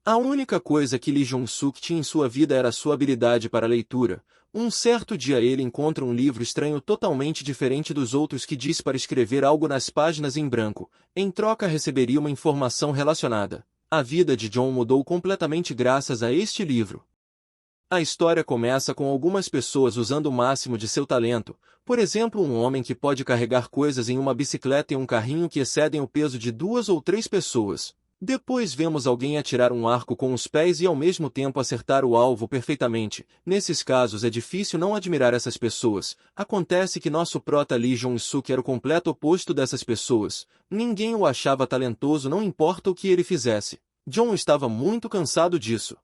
A única coisa que Lee Jong-suk tinha em sua vida era sua habilidade para a leitura. Um certo dia ele encontra um livro estranho totalmente diferente dos outros que diz para escrever algo nas páginas em branco. Em troca receberia uma informação relacionada. A vida de John mudou completamente graças a este livro. A história começa com algumas pessoas usando o máximo de seu talento, por exemplo um homem que pode carregar coisas em uma bicicleta e um carrinho que excedem o peso de 2 ou 3 pessoas. Depois vemos alguém atirar um arco com os pés e ao mesmo tempo acertar o alvo perfeitamente. Nesses casos é difícil não admirar essas pessoas. Acontece que nosso prota Lee Jong-suk era o completo oposto dessas pessoas. Ninguém o achava talentoso, não importa o que ele fizesse. John estava muito cansado disso.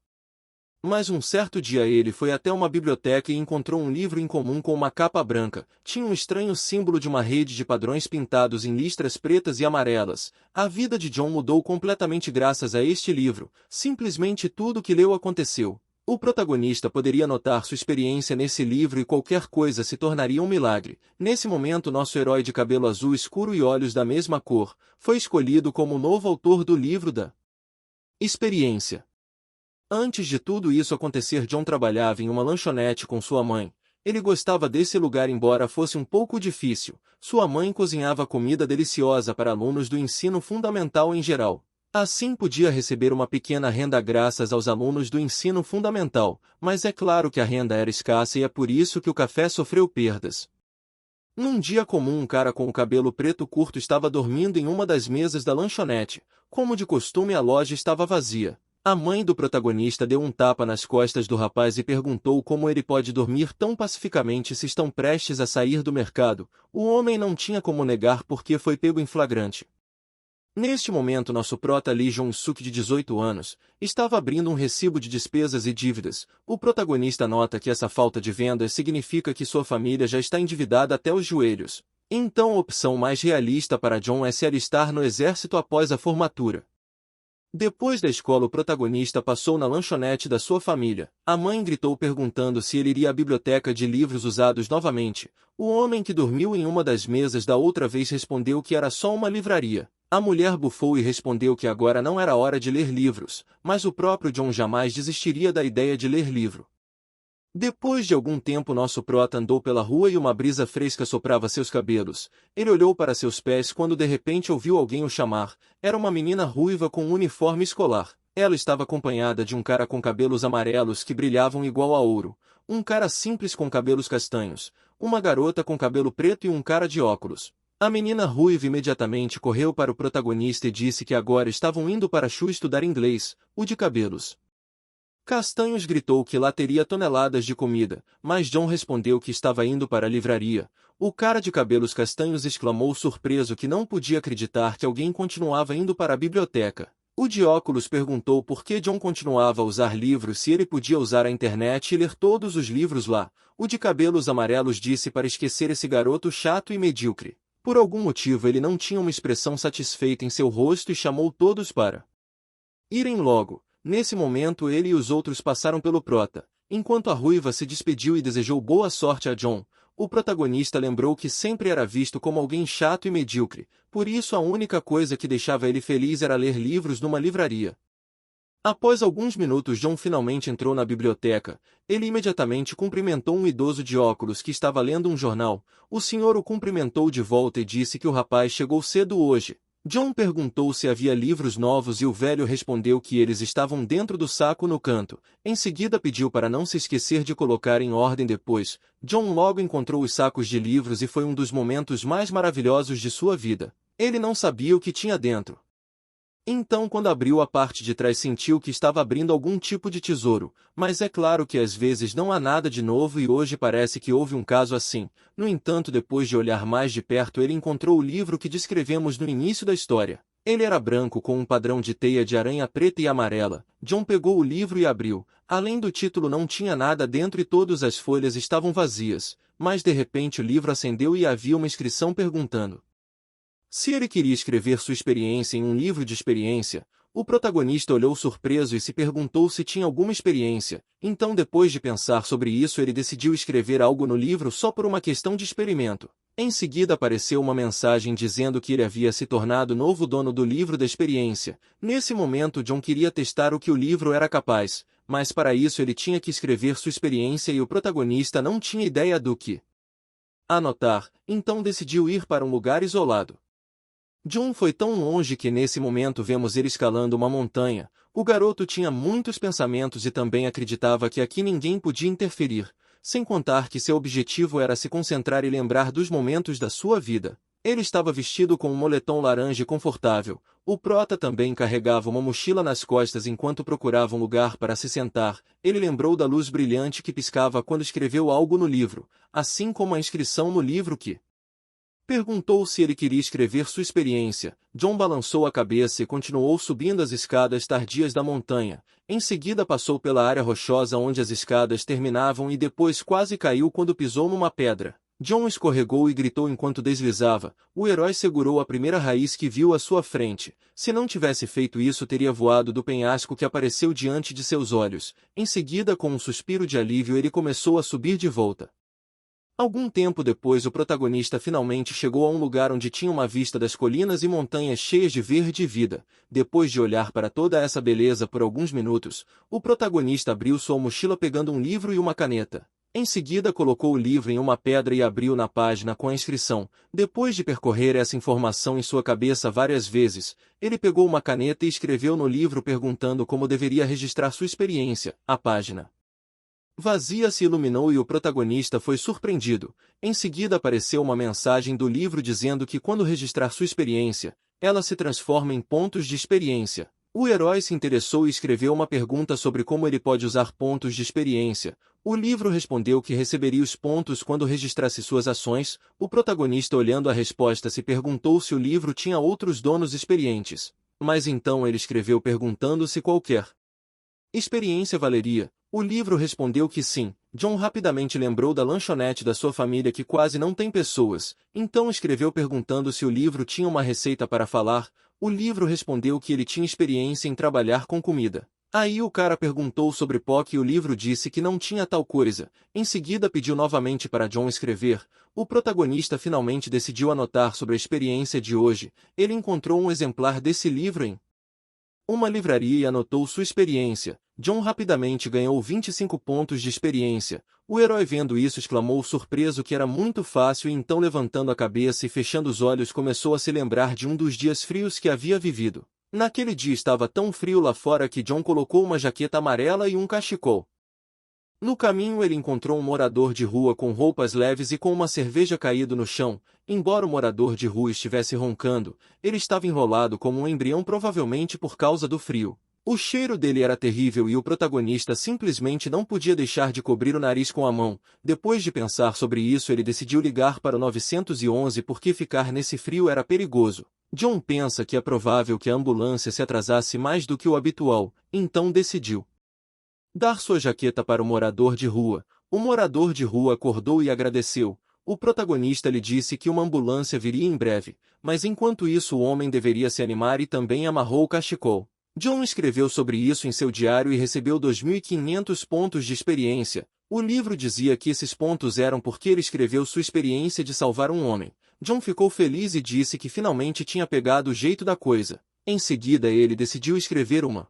Mas um certo dia ele foi até uma biblioteca e encontrou um livro incomum com uma capa branca. Tinha um estranho símbolo de uma rede de padrões pintados em listras pretas e amarelas. A vida de John mudou completamente graças a este livro. Simplesmente tudo o que leu aconteceu. O protagonista poderia notar sua experiência nesse livro e qualquer coisa se tornaria um milagre. Nesse momento nosso herói de cabelo azul escuro e olhos da mesma cor foi escolhido como o novo autor do livro da experiência. Antes de tudo isso acontecer, John trabalhava em uma lanchonete com sua mãe. Ele gostava desse lugar embora fosse um pouco difícil. Sua mãe cozinhava comida deliciosa para alunos do ensino fundamental em geral. Assim podia receber uma pequena renda graças aos alunos do ensino fundamental, mas é claro que a renda era escassa e é por isso que o café sofreu perdas. Num dia comum, um cara com o cabelo preto curto estava dormindo em uma das mesas da lanchonete. Como de costume, a loja estava vazia. A mãe do protagonista deu um tapa nas costas do rapaz e perguntou como ele pode dormir tão pacificamente se estão prestes a sair do mercado. O homem não tinha como negar porque foi pego em flagrante. Neste momento nosso prota Lee Jong-suk de 18 anos, estava abrindo um recibo de despesas e dívidas. O protagonista nota que essa falta de vendas significa que sua família já está endividada até os joelhos. Então a opção mais realista para John é se alistar no exército após a formatura. Depois da escola o protagonista passou na lanchonete da sua família. A mãe gritou perguntando se ele iria à biblioteca de livros usados novamente. O homem que dormiu em uma das mesas da outra vez respondeu que era só uma livraria. A mulher bufou e respondeu que agora não era hora de ler livros, mas o próprio John jamais desistiria da ideia de ler livro. Depois de algum tempo nosso prota andou pela rua e uma brisa fresca soprava seus cabelos. Ele olhou para seus pés quando de repente ouviu alguém o chamar. Era uma menina ruiva com um uniforme escolar. Ela estava acompanhada de um cara com cabelos amarelos que brilhavam igual a ouro, um cara simples com cabelos castanhos, uma garota com cabelo preto e um cara de óculos. A menina ruiva imediatamente correu para o protagonista e disse que agora estavam indo para Shu estudar inglês. O de cabelos castanhos gritou que lá teria toneladas de comida, mas John respondeu que estava indo para a livraria. O cara de cabelos castanhos exclamou surpreso que não podia acreditar que alguém continuava indo para a biblioteca. O de óculos perguntou por que John continuava a usar livros se ele podia usar a internet e ler todos os livros lá. O de cabelos amarelos disse para esquecer esse garoto chato e medíocre. Por algum motivo ele não tinha uma expressão satisfeita em seu rosto e chamou todos para irem logo. Nesse momento ele e os outros passaram pelo prota. Enquanto a ruiva se despediu e desejou boa sorte a John, o protagonista lembrou que sempre era visto como alguém chato e medíocre, por isso a única coisa que deixava ele feliz era ler livros numa livraria. Após alguns minutos John finalmente entrou na biblioteca. Ele imediatamente cumprimentou um idoso de óculos que estava lendo um jornal. O senhor o cumprimentou de volta e disse que o rapaz chegou cedo hoje. John perguntou se havia livros novos e o velho respondeu que eles estavam dentro do saco no canto. Em seguida pediu para não se esquecer de colocar em ordem depois. John logo encontrou os sacos de livros e foi um dos momentos mais maravilhosos de sua vida. Ele não sabia o que tinha dentro. Então quando abriu a parte de trás sentiu que estava abrindo algum tipo de tesouro, mas é claro que às vezes não há nada de novo e hoje parece que houve um caso assim. No entanto, depois de olhar mais de perto ele encontrou o livro que descrevemos no início da história. Ele era branco com um padrão de teia de aranha preta e amarela. John pegou o livro e abriu. Além do título não tinha nada dentro e todas as folhas estavam vazias, mas de repente o livro acendeu e havia uma inscrição perguntando se ele queria escrever sua experiência em um livro de experiência. O protagonista olhou surpreso e se perguntou se tinha alguma experiência. Então depois de pensar sobre isso ele decidiu escrever algo no livro só por uma questão de experimento. Em seguida apareceu uma mensagem dizendo que ele havia se tornado novo dono do livro da experiência. Nesse momento John queria testar o que o livro era capaz, mas para isso ele tinha que escrever sua experiência e o protagonista não tinha ideia do que anotar, então decidiu ir para um lugar isolado. John foi tão longe que nesse momento vemos ele escalando uma montanha. O garoto tinha muitos pensamentos e também acreditava que aqui ninguém podia interferir, sem contar que seu objetivo era se concentrar e lembrar dos momentos da sua vida. Ele estava vestido com um moletom laranja confortável. O prota também carregava uma mochila nas costas enquanto procurava um lugar para se sentar. Ele lembrou da luz brilhante que piscava quando escreveu algo no livro, assim como a inscrição no livro que perguntou se ele queria escrever sua experiência. John balançou a cabeça e continuou subindo as escadas tardias da montanha. Em seguida passou pela área rochosa onde as escadas terminavam e depois quase caiu quando pisou numa pedra. John escorregou e gritou enquanto deslizava. O herói segurou a primeira raiz que viu à sua frente. Se não tivesse feito isso, teria voado do penhasco que apareceu diante de seus olhos. Em seguida, com um suspiro de alívio, ele começou a subir de volta. Algum tempo depois o protagonista finalmente chegou a um lugar onde tinha uma vista das colinas e montanhas cheias de verde e vida. Depois de olhar para toda essa beleza por alguns minutos, o protagonista abriu sua mochila pegando um livro e uma caneta. Em seguida colocou o livro em uma pedra e abriu na página com a inscrição. Depois de percorrer essa informação em sua cabeça várias vezes, ele pegou uma caneta e escreveu no livro perguntando como deveria registrar sua experiência. A página vazia se iluminou e o protagonista foi surpreendido. Em seguida apareceu uma mensagem do livro dizendo que quando registrar sua experiência, ela se transforma em pontos de experiência. O herói se interessou e escreveu uma pergunta sobre como ele pode usar pontos de experiência. O livro respondeu que receberia os pontos quando registrasse suas ações. O protagonista, olhando a resposta, se perguntou se o livro tinha outros donos experientes. Mas então ele escreveu perguntando se qualquer experiência valeria. O livro respondeu que sim. John rapidamente lembrou da lanchonete da sua família que quase não tem pessoas, então escreveu perguntando se o livro tinha uma receita para falar. O livro respondeu que ele tinha experiência em trabalhar com comida. Aí o cara perguntou sobre POC e o livro disse que não tinha tal coisa. Em seguida pediu novamente para John escrever. O protagonista finalmente decidiu anotar sobre a experiência de hoje. Ele encontrou um exemplar desse livro em uma livraria e anotou sua experiência. John rapidamente ganhou 25 pontos de experiência. O herói vendo isso exclamou surpreso que era muito fácil e então levantando a cabeça e fechando os olhos começou a se lembrar de um dos dias frios que havia vivido. Naquele dia estava tão frio lá fora que John colocou uma jaqueta amarela e um cachecol. No caminho ele encontrou um morador de rua com roupas leves e com uma cerveja caído no chão. Embora o morador de rua estivesse roncando, ele estava enrolado como um embrião provavelmente por causa do frio. O cheiro dele era terrível e o protagonista simplesmente não podia deixar de cobrir o nariz com a mão. Depois de pensar sobre isso ele decidiu ligar para o 911 porque ficar nesse frio era perigoso. John pensa que é provável que a ambulância se atrasasse mais do que o habitual, então decidiu dar sua jaqueta para o morador de rua. O morador de rua acordou e agradeceu. O protagonista lhe disse que uma ambulância viria em breve, mas enquanto isso o homem deveria se animar e também amarrou o cachecol. John escreveu sobre isso em seu diário e recebeu 2.500 pontos de experiência. O livro dizia que esses pontos eram porque ele escreveu sua experiência de salvar um homem. John ficou feliz e disse que finalmente tinha pegado o jeito da coisa. Em seguida ele decidiu escrever uma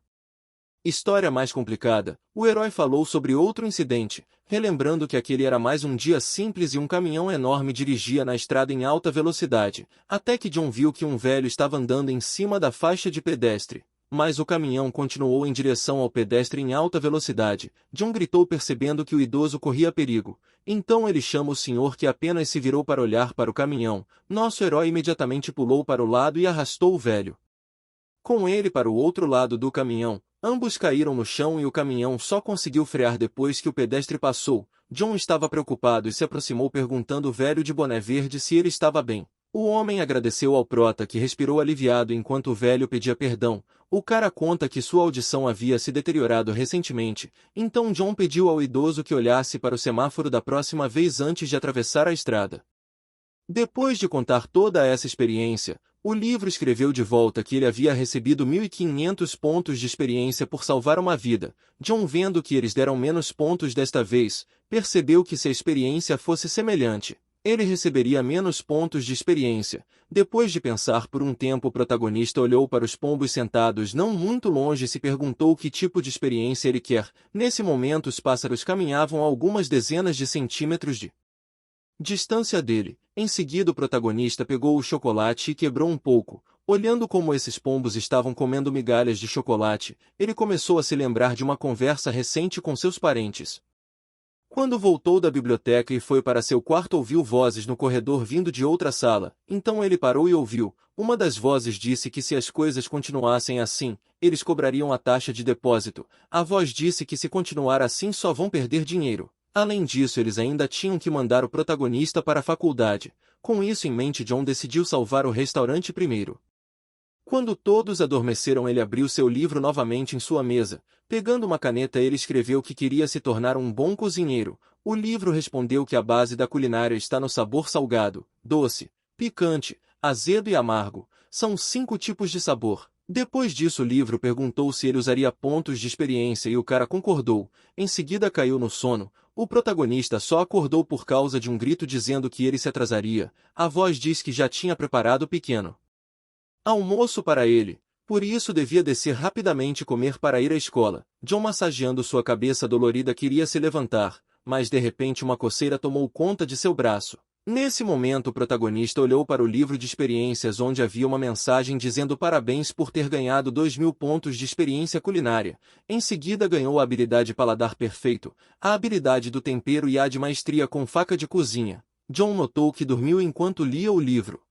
história mais complicada. O herói falou sobre outro incidente, relembrando que aquele era mais um dia simples e um caminhão enorme dirigia na estrada em alta velocidade, até que John viu que um velho estava andando em cima da faixa de pedestre. Mas o caminhão continuou em direção ao pedestre em alta velocidade. John gritou percebendo que o idoso corria perigo. Então ele chama o senhor que apenas se virou para olhar para o caminhão. Nosso herói imediatamente pulou para o lado e arrastou o velho com ele para o outro lado do caminhão. Ambos caíram no chão e o caminhão só conseguiu frear depois que o pedestre passou. John estava preocupado e se aproximou perguntando ao velho de boné verde se ele estava bem. O homem agradeceu ao prota que respirou aliviado enquanto o velho pedia perdão. O cara conta que sua audição havia se deteriorado recentemente, então John pediu ao idoso que olhasse para o semáforo da próxima vez antes de atravessar a estrada. Depois de contar toda essa experiência, o livro escreveu de volta que ele havia recebido 1.500 pontos de experiência por salvar uma vida. John, vendo que eles deram menos pontos desta vez, percebeu que se a experiência fosse semelhante, ele receberia menos pontos de experiência. Depois de pensar por um tempo, o protagonista olhou para os pombos sentados não muito longe e se perguntou que tipo de experiência ele quer. Nesse momento, os pássaros caminhavam a algumas dezenas de centímetros de distância dele. Em seguida, o protagonista pegou o chocolate e quebrou um pouco. Olhando como esses pombos estavam comendo migalhas de chocolate, ele começou a se lembrar de uma conversa recente com seus parentes. Quando voltou da biblioteca e foi para seu quarto, ouviu vozes no corredor vindo de outra sala. Então ele parou e ouviu. Uma das vozes disse que se as coisas continuassem assim, eles cobrariam a taxa de depósito. A voz disse que se continuar assim só vão perder dinheiro. Além disso, eles ainda tinham que mandar o protagonista para a faculdade. Com isso em mente, John decidiu salvar o restaurante primeiro. Quando todos adormeceram, ele abriu seu livro novamente em sua mesa. Pegando uma caneta, ele escreveu que queria se tornar um bom cozinheiro. O livro respondeu que a base da culinária está no sabor salgado, doce, picante, azedo e amargo. São 5 tipos de sabor. Depois disso, o livro perguntou se ele usaria pontos de experiência e o cara concordou. Em seguida caiu no sono. O protagonista só acordou por causa de um grito dizendo que ele se atrasaria. A voz diz que já tinha preparado o pequeno almoço para ele, por isso devia descer rapidamente e comer para ir à escola. John, massageando sua cabeça dolorida, queria se levantar, mas de repente uma coceira tomou conta de seu braço. Nesse momento, o protagonista olhou para o livro de experiências onde havia uma mensagem dizendo parabéns por ter ganhado 2.000 pontos de experiência culinária. Em seguida ganhou a habilidade paladar perfeito, a habilidade do tempero e a de maestria com faca de cozinha. John notou que dormiu enquanto lia o livro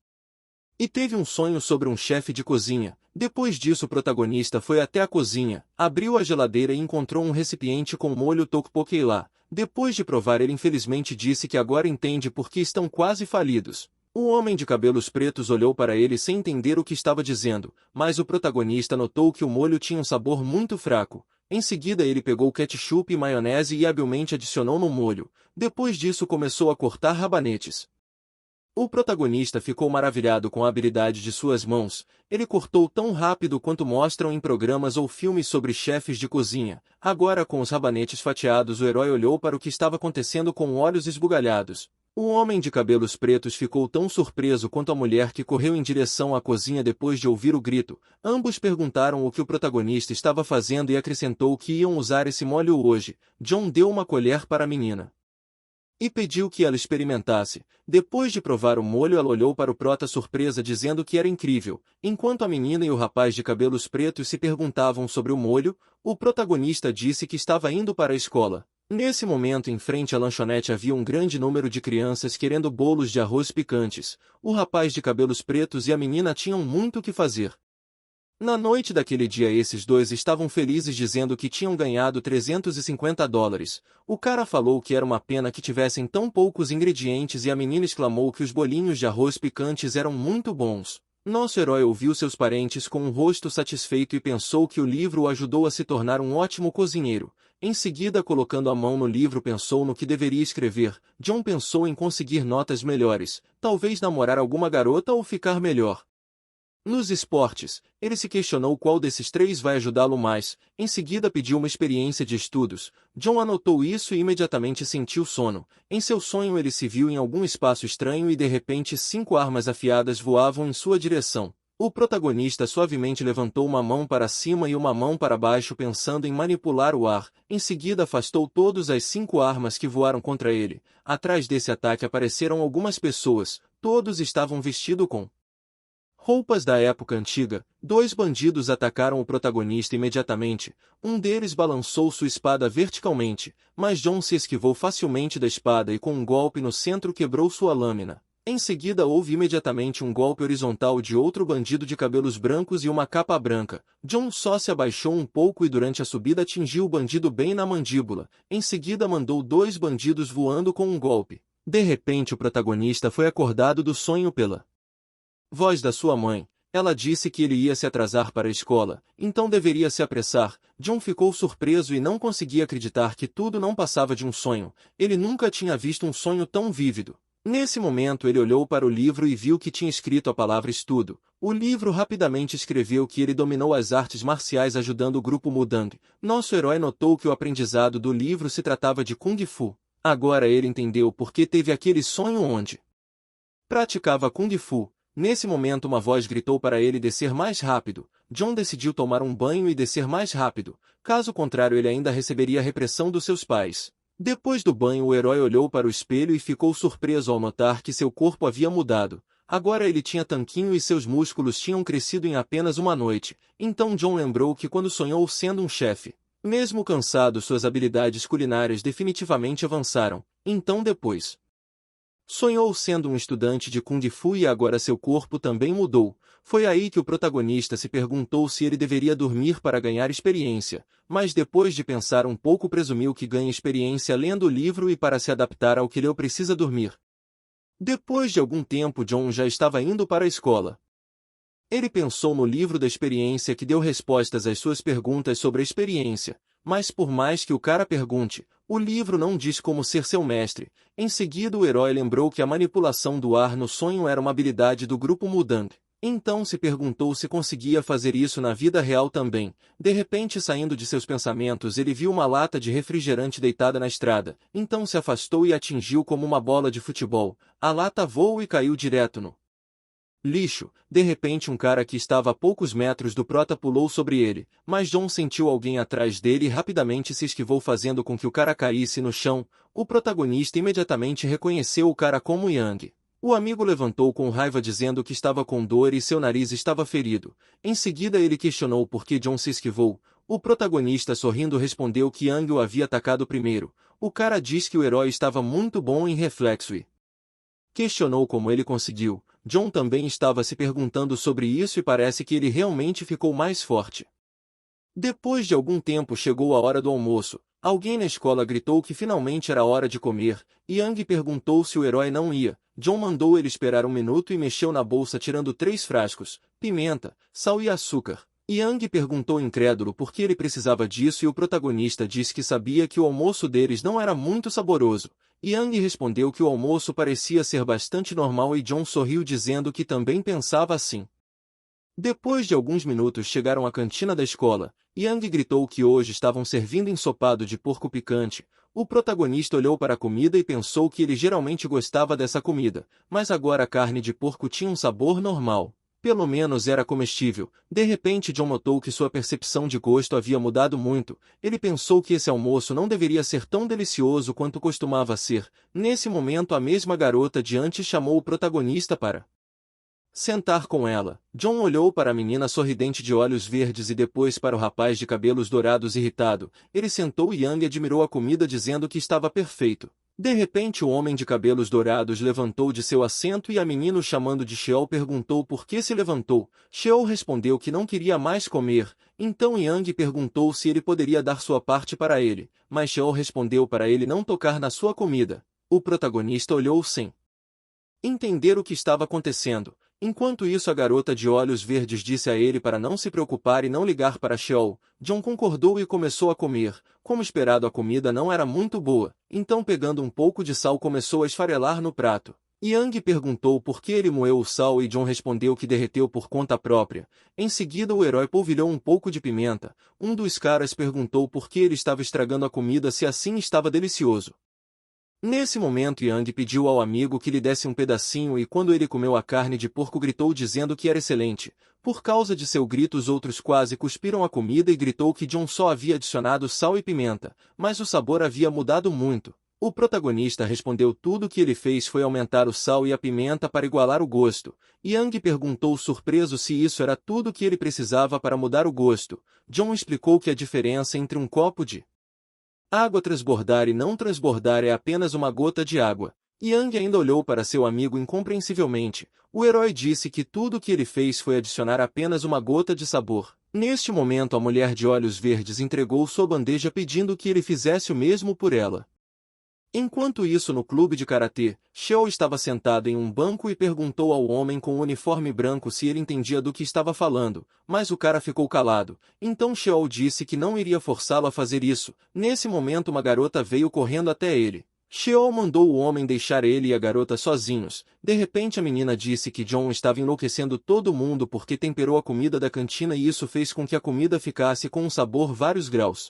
e teve um sonho sobre um chefe de cozinha. Depois disso, o protagonista foi até a cozinha, abriu a geladeira e encontrou um recipiente com molho tteokbokki lá. Depois de provar, ele infelizmente disse que agora entende por que estão quase falidos. O homem de cabelos pretos olhou para ele sem entender o que estava dizendo, mas o protagonista notou que o molho tinha um sabor muito fraco. Em seguida, ele pegou ketchup e maionese e habilmente adicionou no molho. Depois disso, começou a cortar rabanetes. O protagonista ficou maravilhado com a habilidade de suas mãos. Ele cortou tão rápido quanto mostram em programas ou filmes sobre chefes de cozinha. Agora, com os rabanetes fatiados, o herói olhou para o que estava acontecendo com olhos esbugalhados. O homem de cabelos pretos ficou tão surpreso quanto a mulher que correu em direção à cozinha depois de ouvir o grito. Ambos perguntaram o que o protagonista estava fazendo e acrescentou que iam usar esse molho hoje. John deu uma colher para a menina e pediu que ela experimentasse. Depois de provar o molho, ela olhou para o prota surpresa dizendo que era incrível. Enquanto a menina e o rapaz de cabelos pretos se perguntavam sobre o molho, o protagonista disse que estava indo para a escola. Nesse momento, em frente à lanchonete havia um grande número de crianças querendo bolos de arroz picantes. O rapaz de cabelos pretos e a menina tinham muito o que fazer. Na noite daquele dia, esses dois estavam felizes dizendo que tinham ganhado $350. O cara falou que era uma pena que tivessem tão poucos ingredientes e a menina exclamou que os bolinhos de arroz picantes eram muito bons. Nosso herói ouviu seus parentes com um rosto satisfeito e pensou que o livro o ajudou a se tornar um ótimo cozinheiro. Em seguida, colocando a mão no livro, pensou no que deveria escrever. John pensou em conseguir notas melhores, talvez namorar alguma garota ou ficar melhor nos esportes. Ele se questionou qual desses 3 vai ajudá-lo mais. Em seguida pediu uma experiência de estudos. John anotou isso e imediatamente sentiu sono. Em seu sonho ele se viu em algum espaço estranho e de repente 5 armas afiadas voavam em sua direção. O protagonista suavemente levantou uma mão para cima e uma mão para baixo pensando em manipular o ar. Em seguida afastou todas as 5 armas que voaram contra ele. Atrás desse ataque apareceram algumas pessoas. Todos estavam vestidos com roupas da época antiga. 2 bandidos atacaram o protagonista imediatamente. Um deles balançou sua espada verticalmente, mas John se esquivou facilmente da espada e com um golpe no centro quebrou sua lâmina. Em seguida houve imediatamente um golpe horizontal de outro bandido de cabelos brancos e uma capa branca. John só se abaixou um pouco e durante a subida atingiu o bandido bem na mandíbula. Em seguida mandou 2 bandidos voando com um golpe. De repente o protagonista foi acordado do sonho pela voz da sua mãe. Ela disse que ele ia se atrasar para a escola, então deveria se apressar. John ficou surpreso e não conseguia acreditar que tudo não passava de um sonho. Ele nunca tinha visto um sonho tão vívido. Nesse momento ele olhou para o livro e viu que tinha escrito a palavra estudo. O livro rapidamente escreveu que ele dominou as artes marciais ajudando o grupo Mudang. Nosso herói notou que o aprendizado do livro se tratava de Kung Fu. Agora ele entendeu por que teve aquele sonho onde praticava Kung Fu. Nesse momento uma voz gritou para ele descer mais rápido. John decidiu tomar um banho e descer mais rápido, caso contrário ele ainda receberia a repressão dos seus pais. Depois do banho o herói olhou para o espelho e ficou surpreso ao notar que seu corpo havia mudado. Agora ele tinha tanquinho e seus músculos tinham crescido em apenas uma noite. Então John lembrou que quando sonhou sendo um chefe, mesmo cansado, suas habilidades culinárias definitivamente avançaram. Então depois sonhou sendo um estudante de Kung Fu e agora seu corpo também mudou. Foi aí que o protagonista se perguntou se ele deveria dormir para ganhar experiência, mas depois de pensar um pouco presumiu que ganha experiência lendo o livro e para se adaptar ao que leu precisa dormir. Depois de algum tempo John já estava indo para a escola. Ele pensou no livro da experiência que deu respostas às suas perguntas sobre a experiência, mas por mais que o cara pergunte, o livro não diz como ser seu mestre. Em seguida o herói lembrou que a manipulação do ar no sonho era uma habilidade do grupo Mudang. Então se perguntou se conseguia fazer isso na vida real também. De repente, saindo de seus pensamentos, ele viu uma lata de refrigerante deitada na estrada. Então se afastou e atingiu como uma bola de futebol. A lata voou e caiu direto no lixo. De repente um cara que estava a poucos metros do prota pulou sobre ele, mas John sentiu alguém atrás dele e rapidamente se esquivou fazendo com que o cara caísse no chão. O protagonista imediatamente reconheceu o cara como Yang. O amigo levantou com raiva dizendo que estava com dor e seu nariz estava ferido. Em seguida ele questionou por que John se esquivou. O protagonista sorrindo respondeu que Yang o havia atacado primeiro. O cara diz que o herói estava muito bom em reflexo e questionou como ele conseguiu. John também estava se perguntando sobre isso e parece que ele realmente ficou mais forte. Depois de algum tempo chegou a hora do almoço. Alguém na escola gritou que finalmente era hora de comer. Yang perguntou se o herói não ia. John mandou ele esperar um minuto e mexeu na bolsa tirando 3 frascos, pimenta, sal e açúcar. Yang perguntou incrédulo por que ele precisava disso e o protagonista disse que sabia que o almoço deles não era muito saboroso. Yang respondeu que o almoço parecia ser bastante normal e John sorriu dizendo que também pensava assim. Depois de alguns minutos chegaram à cantina da escola. Yang gritou que hoje estavam servindo ensopado de porco picante. O protagonista olhou para a comida e pensou que ele geralmente gostava dessa comida, mas agora a carne de porco tinha um sabor normal. Pelo menos era comestível. De repente John notou que sua percepção de gosto havia mudado muito. Ele pensou que esse almoço não deveria ser tão delicioso quanto costumava ser. Nesse momento a mesma garota de antes chamou o protagonista para sentar com ela. John olhou para a menina sorridente de olhos verdes e depois para o rapaz de cabelos dourados irritado. Ele sentou e Yang admirou a comida dizendo que estava perfeito. De repente o homem de cabelos dourados levantou de seu assento e a menina o chamando de Sheol perguntou por que se levantou. Sheol respondeu que não queria mais comer. Então Yang perguntou se ele poderia dar sua parte para ele, mas Sheol respondeu para ele não tocar na sua comida. O protagonista olhou sem entender o que estava acontecendo. Enquanto isso a garota de olhos verdes disse a ele para não se preocupar e não ligar para Sheol. John concordou e começou a comer. Como esperado a comida não era muito boa, então pegando um pouco de sal começou a esfarelar no prato. Yang perguntou por que ele moeu o sal e John respondeu que derreteu por conta própria. Em seguida o herói polvilhou um pouco de pimenta. Um dos caras perguntou por que ele estava estragando a comida se assim estava delicioso. Nesse momento Yang pediu ao amigo que lhe desse um pedacinho e quando ele comeu a carne de porco gritou dizendo que era excelente. Por causa de seu grito os outros quase cuspiram a comida e gritou que John só havia adicionado sal e pimenta, mas o sabor havia mudado muito. O protagonista respondeu tudo o que ele fez foi aumentar o sal e a pimenta para igualar o gosto. Yang perguntou surpreso se isso era tudo o que ele precisava para mudar o gosto. John explicou que a diferença entre um copo de água transbordar e não transbordar é apenas uma gota de água. Yang ainda olhou para seu amigo incompreensivelmente. O herói disse que tudo o que ele fez foi adicionar apenas uma gota de sabor. Neste momento a mulher de olhos verdes entregou sua bandeja pedindo que ele fizesse o mesmo por ela. Enquanto isso no clube de karatê, Sheol estava sentado em um banco e perguntou ao homem com o uniforme branco se ele entendia do que estava falando, mas o cara ficou calado. Então Sheol disse que não iria forçá-lo a fazer isso. Nesse momento uma garota veio correndo até ele. Sheol mandou o homem deixar ele e a garota sozinhos. De repente a menina disse que John estava enlouquecendo todo mundo porque temperou a comida da cantina e isso fez com que a comida ficasse com um sabor vários graus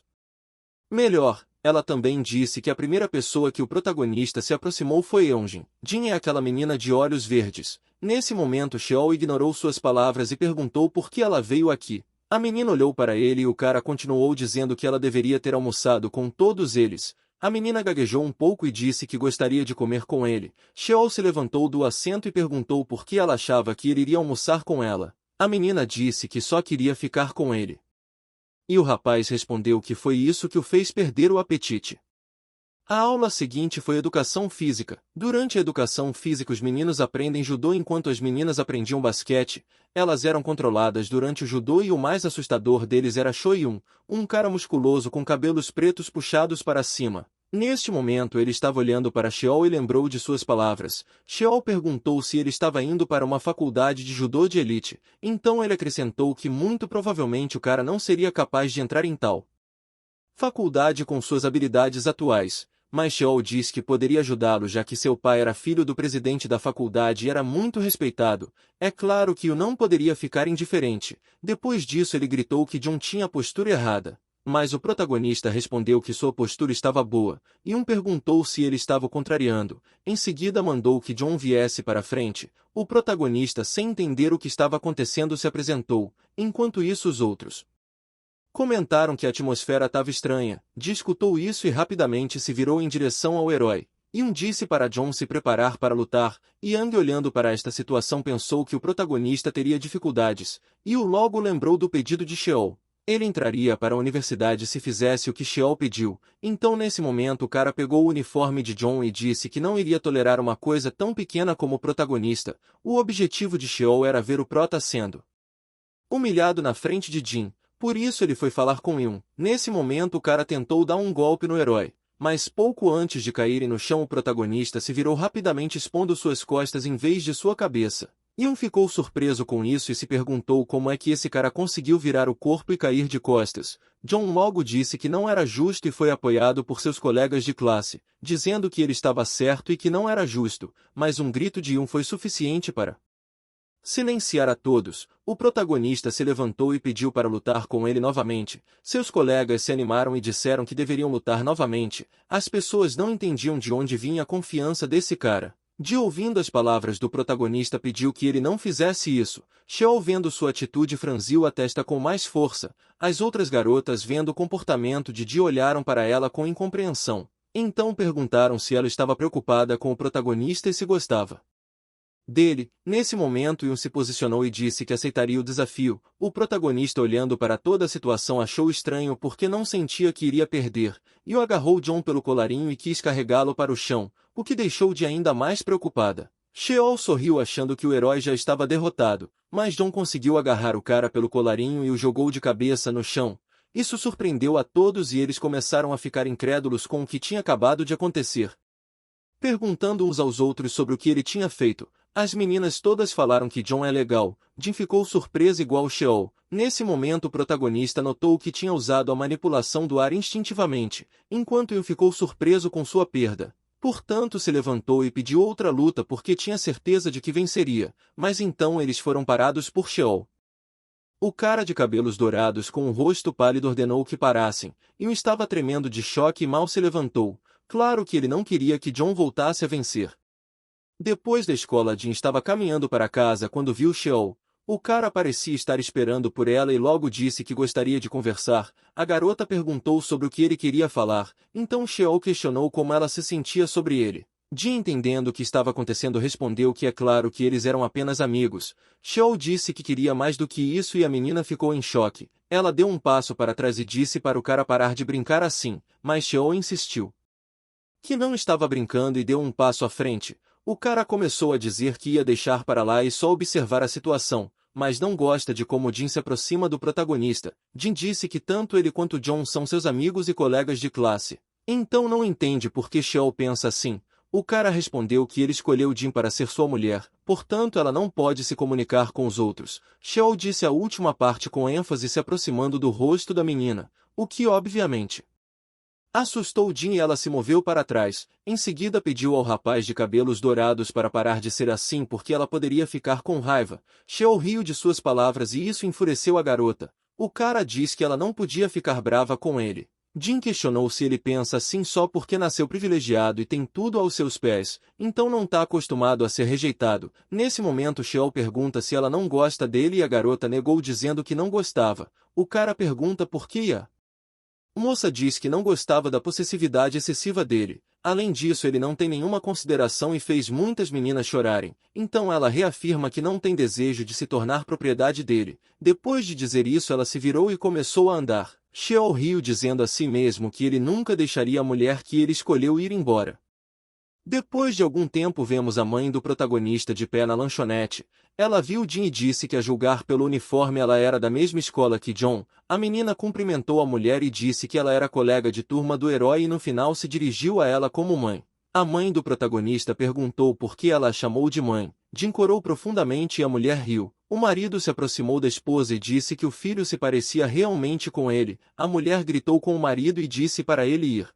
melhor. Ela também disse que a primeira pessoa que o protagonista se aproximou foi Eunjin. Jin é aquela menina de olhos verdes. Nesse momento Sheol ignorou suas palavras e perguntou por que ela veio aqui. A menina olhou para ele e o cara continuou dizendo que ela deveria ter almoçado com todos eles. A menina gaguejou um pouco e disse que gostaria de comer com ele. Sheol se levantou do assento e perguntou por que ela achava que ele iria almoçar com ela. A menina disse que só queria ficar com ele. E o rapaz respondeu que foi isso que o fez perder o apetite. A aula seguinte foi educação física. Durante a educação física os meninos aprendem judô enquanto as meninas aprendiam basquete. Elas eram controladas durante o judô e o mais assustador deles era Shoyun, um cara musculoso com cabelos pretos puxados para cima. Neste momento ele estava olhando para Sheol e lembrou de suas palavras. Sheol perguntou se ele estava indo para uma faculdade de judô de elite. Então ele acrescentou que muito provavelmente o cara não seria capaz de entrar em tal faculdade com suas habilidades atuais. Mas Sheol disse que poderia ajudá-lo já que seu pai era filho do presidente da faculdade e era muito respeitado. É claro que o não poderia ficar indiferente. Depois disso ele gritou que John tinha a postura errada. Mas o protagonista respondeu que sua postura estava boa, e perguntou se ele estava o contrariando. Em seguida mandou que John viesse para a frente. O protagonista, sem entender o que estava acontecendo, se apresentou. Enquanto isso os outros comentaram que a atmosfera estava estranha. Escutou isso e rapidamente se virou em direção ao herói. Disse para John se preparar para lutar, e Yang olhando para esta situação pensou que o protagonista teria dificuldades, e logo lembrou do pedido de Sheol. Ele entraria para a universidade se fizesse o que Sheol pediu. Então nesse momento o cara pegou o uniforme de John e disse que não iria tolerar uma coisa tão pequena como o protagonista. O objetivo de Sheol era ver o prota sendo humilhado na frente de Jin. Por isso ele foi falar com Yun. Nesse momento o cara tentou dar um golpe no herói. Mas pouco antes de caírem no chão o protagonista se virou rapidamente expondo suas costas em vez de sua cabeça. Yun ficou surpreso com isso e se perguntou como é que esse cara conseguiu virar o corpo e cair de costas. John logo disse que não era justo e foi apoiado por seus colegas de classe, dizendo que ele estava certo e que não era justo, mas um grito de Yun foi suficiente para silenciar a todos. O protagonista se levantou e pediu para lutar com ele novamente. Seus colegas se animaram e disseram que deveriam lutar novamente. As pessoas não entendiam de onde vinha a confiança desse cara. Ouvindo as palavras do protagonista pediu que ele não fizesse isso. Sheol vendo sua atitude franziu a testa com mais força. As outras garotas vendo o comportamento de Ji olharam para ela com incompreensão. Então perguntaram se ela estava preocupada com o protagonista e se gostava dele. Nesse momento Yun se posicionou e disse que aceitaria o desafio. O protagonista olhando para toda a situação achou estranho porque não sentia que iria perder. Yun agarrou John pelo colarinho e quis carregá-lo para o chão, o que deixou de ainda mais preocupada. Sheol sorriu achando que o herói já estava derrotado, mas John conseguiu agarrar o cara pelo colarinho e o jogou de cabeça no chão. Isso surpreendeu a todos e eles começaram a ficar incrédulos com o que tinha acabado de acontecer, perguntando uns aos outros sobre o que ele tinha feito. As meninas todas falaram que John é legal. Jin ficou surpresa igual Sheol. Nesse momento o protagonista notou que tinha usado a manipulação do ar instintivamente, enquanto Yun ficou surpreso com sua perda. Portanto se levantou e pediu outra luta porque tinha certeza de que venceria, mas então eles foram parados por Sheol. O cara de cabelos dourados com o rosto pálido ordenou que parassem. Yun estava tremendo de choque e mal se levantou. Claro que ele não queria que John voltasse a vencer. Depois da escola Jin estava caminhando para casa quando viu Sheol. O cara parecia estar esperando por ela e logo disse que gostaria de conversar. A garota perguntou sobre o que ele queria falar, então Sheol questionou como ela se sentia sobre ele. Jin, entendendo o que estava acontecendo, respondeu que é claro que eles eram apenas amigos. Sheol disse que queria mais do que isso e a menina ficou em choque. Ela deu um passo para trás e disse para o cara parar de brincar assim, mas Sheol insistiu que não estava brincando e deu um passo à frente. O cara começou a dizer que ia deixar para lá e só observar a situação, mas não gosta de como Jin se aproxima do protagonista. Jin disse que tanto ele quanto John são seus amigos e colegas de classe. Então não entende por que Sheol pensa assim. O cara respondeu que ele escolheu Jin para ser sua mulher, portanto ela não pode se comunicar com os outros. Sheol disse a última parte com ênfase se aproximando do rosto da menina, o que obviamente assustou Jin e ela se moveu para trás. Em seguida pediu ao rapaz de cabelos dourados para parar de ser assim porque ela poderia ficar com raiva. Sheol riu de suas palavras e isso enfureceu a garota. O cara diz que ela não podia ficar brava com ele. Jim questionou se ele pensa assim só porque nasceu privilegiado e tem tudo aos seus pés, então não está acostumado a ser rejeitado. Nesse momento Sheol pergunta se ela não gosta dele e a garota negou dizendo que não gostava. O cara pergunta por que a moça diz que não gostava da possessividade excessiva dele. Além disso, ele não tem nenhuma consideração e fez muitas meninas chorarem. Então ela reafirma que não tem desejo de se tornar propriedade dele. Depois de dizer isso, ela se virou e começou a andar. Sheol riu dizendo a si mesmo que ele nunca deixaria a mulher que ele escolheu ir embora. Depois de algum tempo vemos a mãe do protagonista de pé na lanchonete. Ela viu Jim e disse que a julgar pelo uniforme ela era da mesma escola que John. A menina cumprimentou a mulher e disse que ela era colega de turma do herói e no final se dirigiu a ela como mãe. A mãe do protagonista perguntou por que ela a chamou de mãe. Jim corou profundamente e a mulher riu. O marido se aproximou da esposa e disse que o filho se parecia realmente com ele. A mulher gritou com o marido e disse para ele ir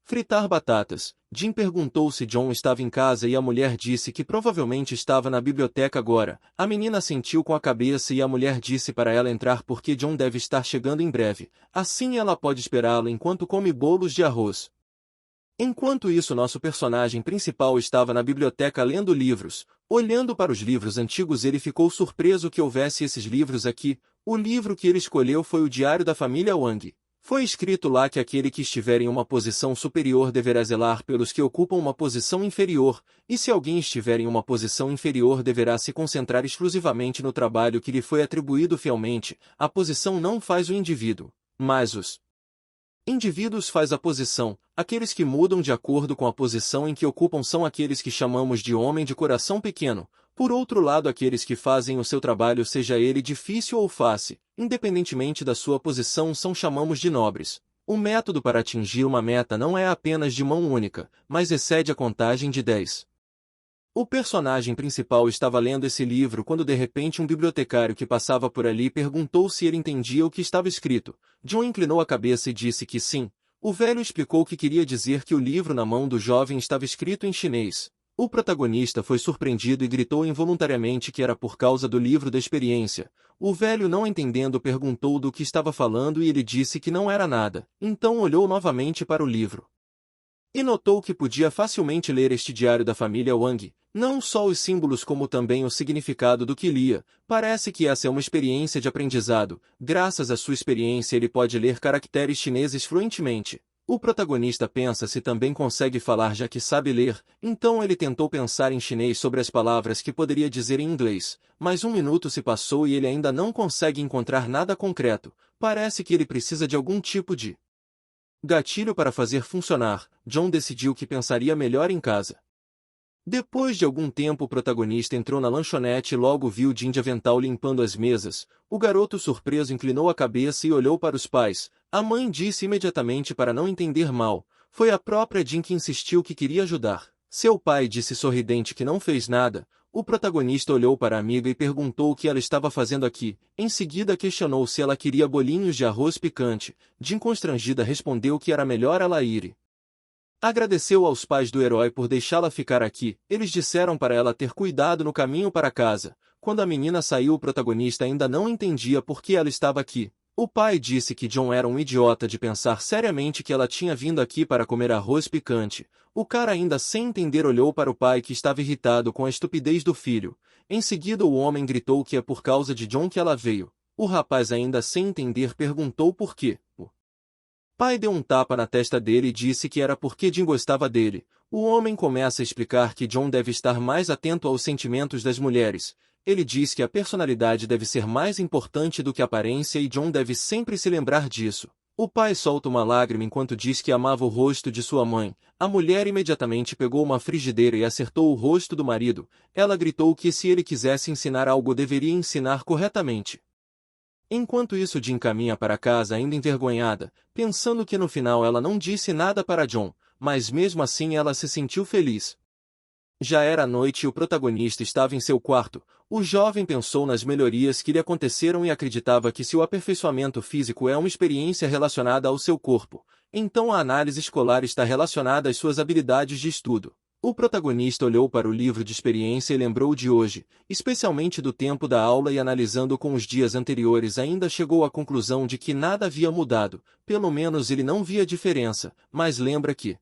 fritar batatas. Jim perguntou se John estava em casa e a mulher disse que provavelmente estava na biblioteca agora. A menina assentiu com a cabeça e a mulher disse para ela entrar porque John deve estar chegando em breve. Assim ela pode esperá-lo enquanto come bolos de arroz. Enquanto isso, nosso personagem principal estava na biblioteca lendo livros. Olhando para os livros antigos, ele ficou surpreso que houvesse esses livros aqui. O livro que ele escolheu foi o Diário da Família Wang. Foi escrito lá que aquele que estiver em uma posição superior deverá zelar pelos que ocupam uma posição inferior, e se alguém estiver em uma posição inferior deverá se concentrar exclusivamente no trabalho que lhe foi atribuído fielmente. A posição não faz o indivíduo, mas os indivíduos faz a posição. Aqueles que mudam de acordo com a posição em que ocupam são aqueles que chamamos de homem de coração pequeno. Por outro lado, aqueles que fazem o seu trabalho, seja ele difícil ou fácil, independentemente da sua posição, chamamos de nobres. O método para atingir uma meta não é apenas de mão única, mas excede a contagem de 10. O personagem principal estava lendo esse livro quando de repente um bibliotecário que passava por ali perguntou se ele entendia o que estava escrito. John inclinou a cabeça e disse que sim. O velho explicou que queria dizer que o livro na mão do jovem estava escrito em chinês. O protagonista foi surpreendido e gritou involuntariamente que era por causa do livro da experiência. O velho, não entendendo, perguntou do que estava falando e ele disse que não era nada. Então olhou novamente para o livro e notou que podia facilmente ler este diário da família Wang, não só os símbolos como também o significado do que lia. Parece que essa é uma experiência de aprendizado. Graças à sua experiência ele pode ler caracteres chineses fluentemente. O protagonista pensa se também consegue falar já que sabe ler, então ele tentou pensar em chinês sobre as palavras que poderia dizer em inglês, mas um minuto se passou e ele ainda não consegue encontrar nada concreto. Parece que ele precisa de algum tipo de gatilho para fazer funcionar. John decidiu que pensaria melhor em casa. Depois de algum tempo, o protagonista entrou na lanchonete e logo viu Jim de avental limpando as mesas. O garoto, surpreso, inclinou a cabeça e olhou para os pais. A mãe disse imediatamente para não entender mal. Foi a própria Jim que insistiu que queria ajudar. Seu pai disse sorridente que não fez nada. O protagonista olhou para a amiga e perguntou o que ela estava fazendo aqui. Em seguida questionou se ela queria bolinhos de arroz picante. Jim, constrangida, respondeu que era melhor ela ir. Agradeceu aos pais do herói por deixá-la ficar aqui. Eles disseram para ela ter cuidado no caminho para casa. Quando a menina saiu, o protagonista ainda não entendia por que ela estava aqui. O pai disse que John era um idiota de pensar seriamente que ela tinha vindo aqui para comer arroz picante. O cara, ainda sem entender, olhou para o pai que estava irritado com a estupidez do filho. Em seguida o homem gritou que é por causa de John que ela veio. O rapaz, ainda sem entender, perguntou por quê. O pai deu um tapa na testa dele e disse que era porque Jim gostava dele. O homem começa a explicar que John deve estar mais atento aos sentimentos das mulheres. Ele diz que a personalidade deve ser mais importante do que a aparência e John deve sempre se lembrar disso. O pai solta uma lágrima enquanto diz que amava o rosto de sua mãe. A mulher imediatamente pegou uma frigideira e acertou o rosto do marido. Ela gritou que se ele quisesse ensinar algo deveria ensinar corretamente. Enquanto isso, Jim caminha para casa ainda envergonhada, pensando que no final ela não disse nada para John, mas mesmo assim ela se sentiu feliz. Já era noite e o protagonista estava em seu quarto. O jovem pensou nas melhorias que lhe aconteceram e acreditava que se o aperfeiçoamento físico é uma experiência relacionada ao seu corpo, então a análise escolar está relacionada às suas habilidades de estudo. O protagonista olhou para o livro de experiência e lembrou de hoje, especialmente do tempo da aula, e analisando com os dias anteriores ainda chegou à conclusão de que nada havia mudado, pelo menos ele não via diferença, mas lembra que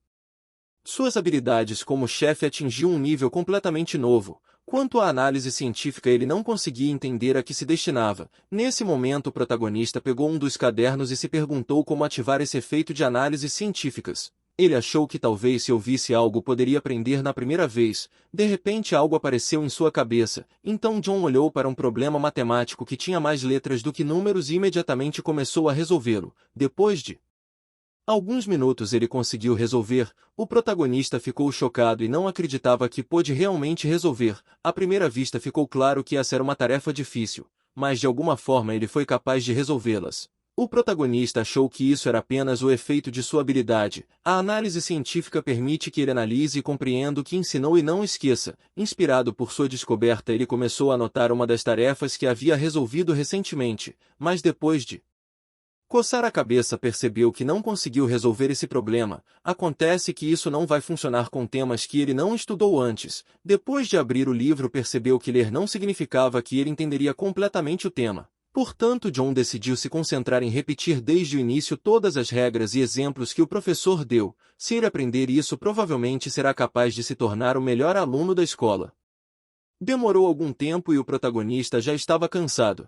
suas habilidades como chefe atingiu um nível completamente novo. Quanto à análise científica, ele não conseguia entender a que se destinava. Nesse momento, o protagonista pegou um dos cadernos e se perguntou como ativar esse efeito de análises científicas. Ele achou que talvez se ouvisse algo poderia aprender na primeira vez. De repente algo apareceu em sua cabeça. Então John olhou para um problema matemático que tinha mais letras do que números e imediatamente começou a resolvê-lo. Depois de alguns minutos ele conseguiu resolver. O protagonista ficou chocado e não acreditava que pôde realmente resolver. À primeira vista ficou claro que essa era uma tarefa difícil, mas de alguma forma ele foi capaz de resolvê-las. O protagonista achou que isso era apenas o efeito de sua habilidade. A análise científica permite que ele analise e compreenda o que ensinou e não esqueça. Inspirado por sua descoberta, ele começou a anotar uma das tarefas que havia resolvido recentemente, mas depois de coçar a cabeça percebeu que não conseguiu resolver esse problema. Acontece que isso não vai funcionar com temas que ele não estudou antes. Depois de abrir o livro, percebeu que ler não significava que ele entenderia completamente o tema. Portanto, John decidiu se concentrar em repetir desde o início todas as regras e exemplos que o professor deu. Se ele aprender isso, provavelmente será capaz de se tornar o melhor aluno da escola. Demorou algum tempo e o protagonista já estava cansado.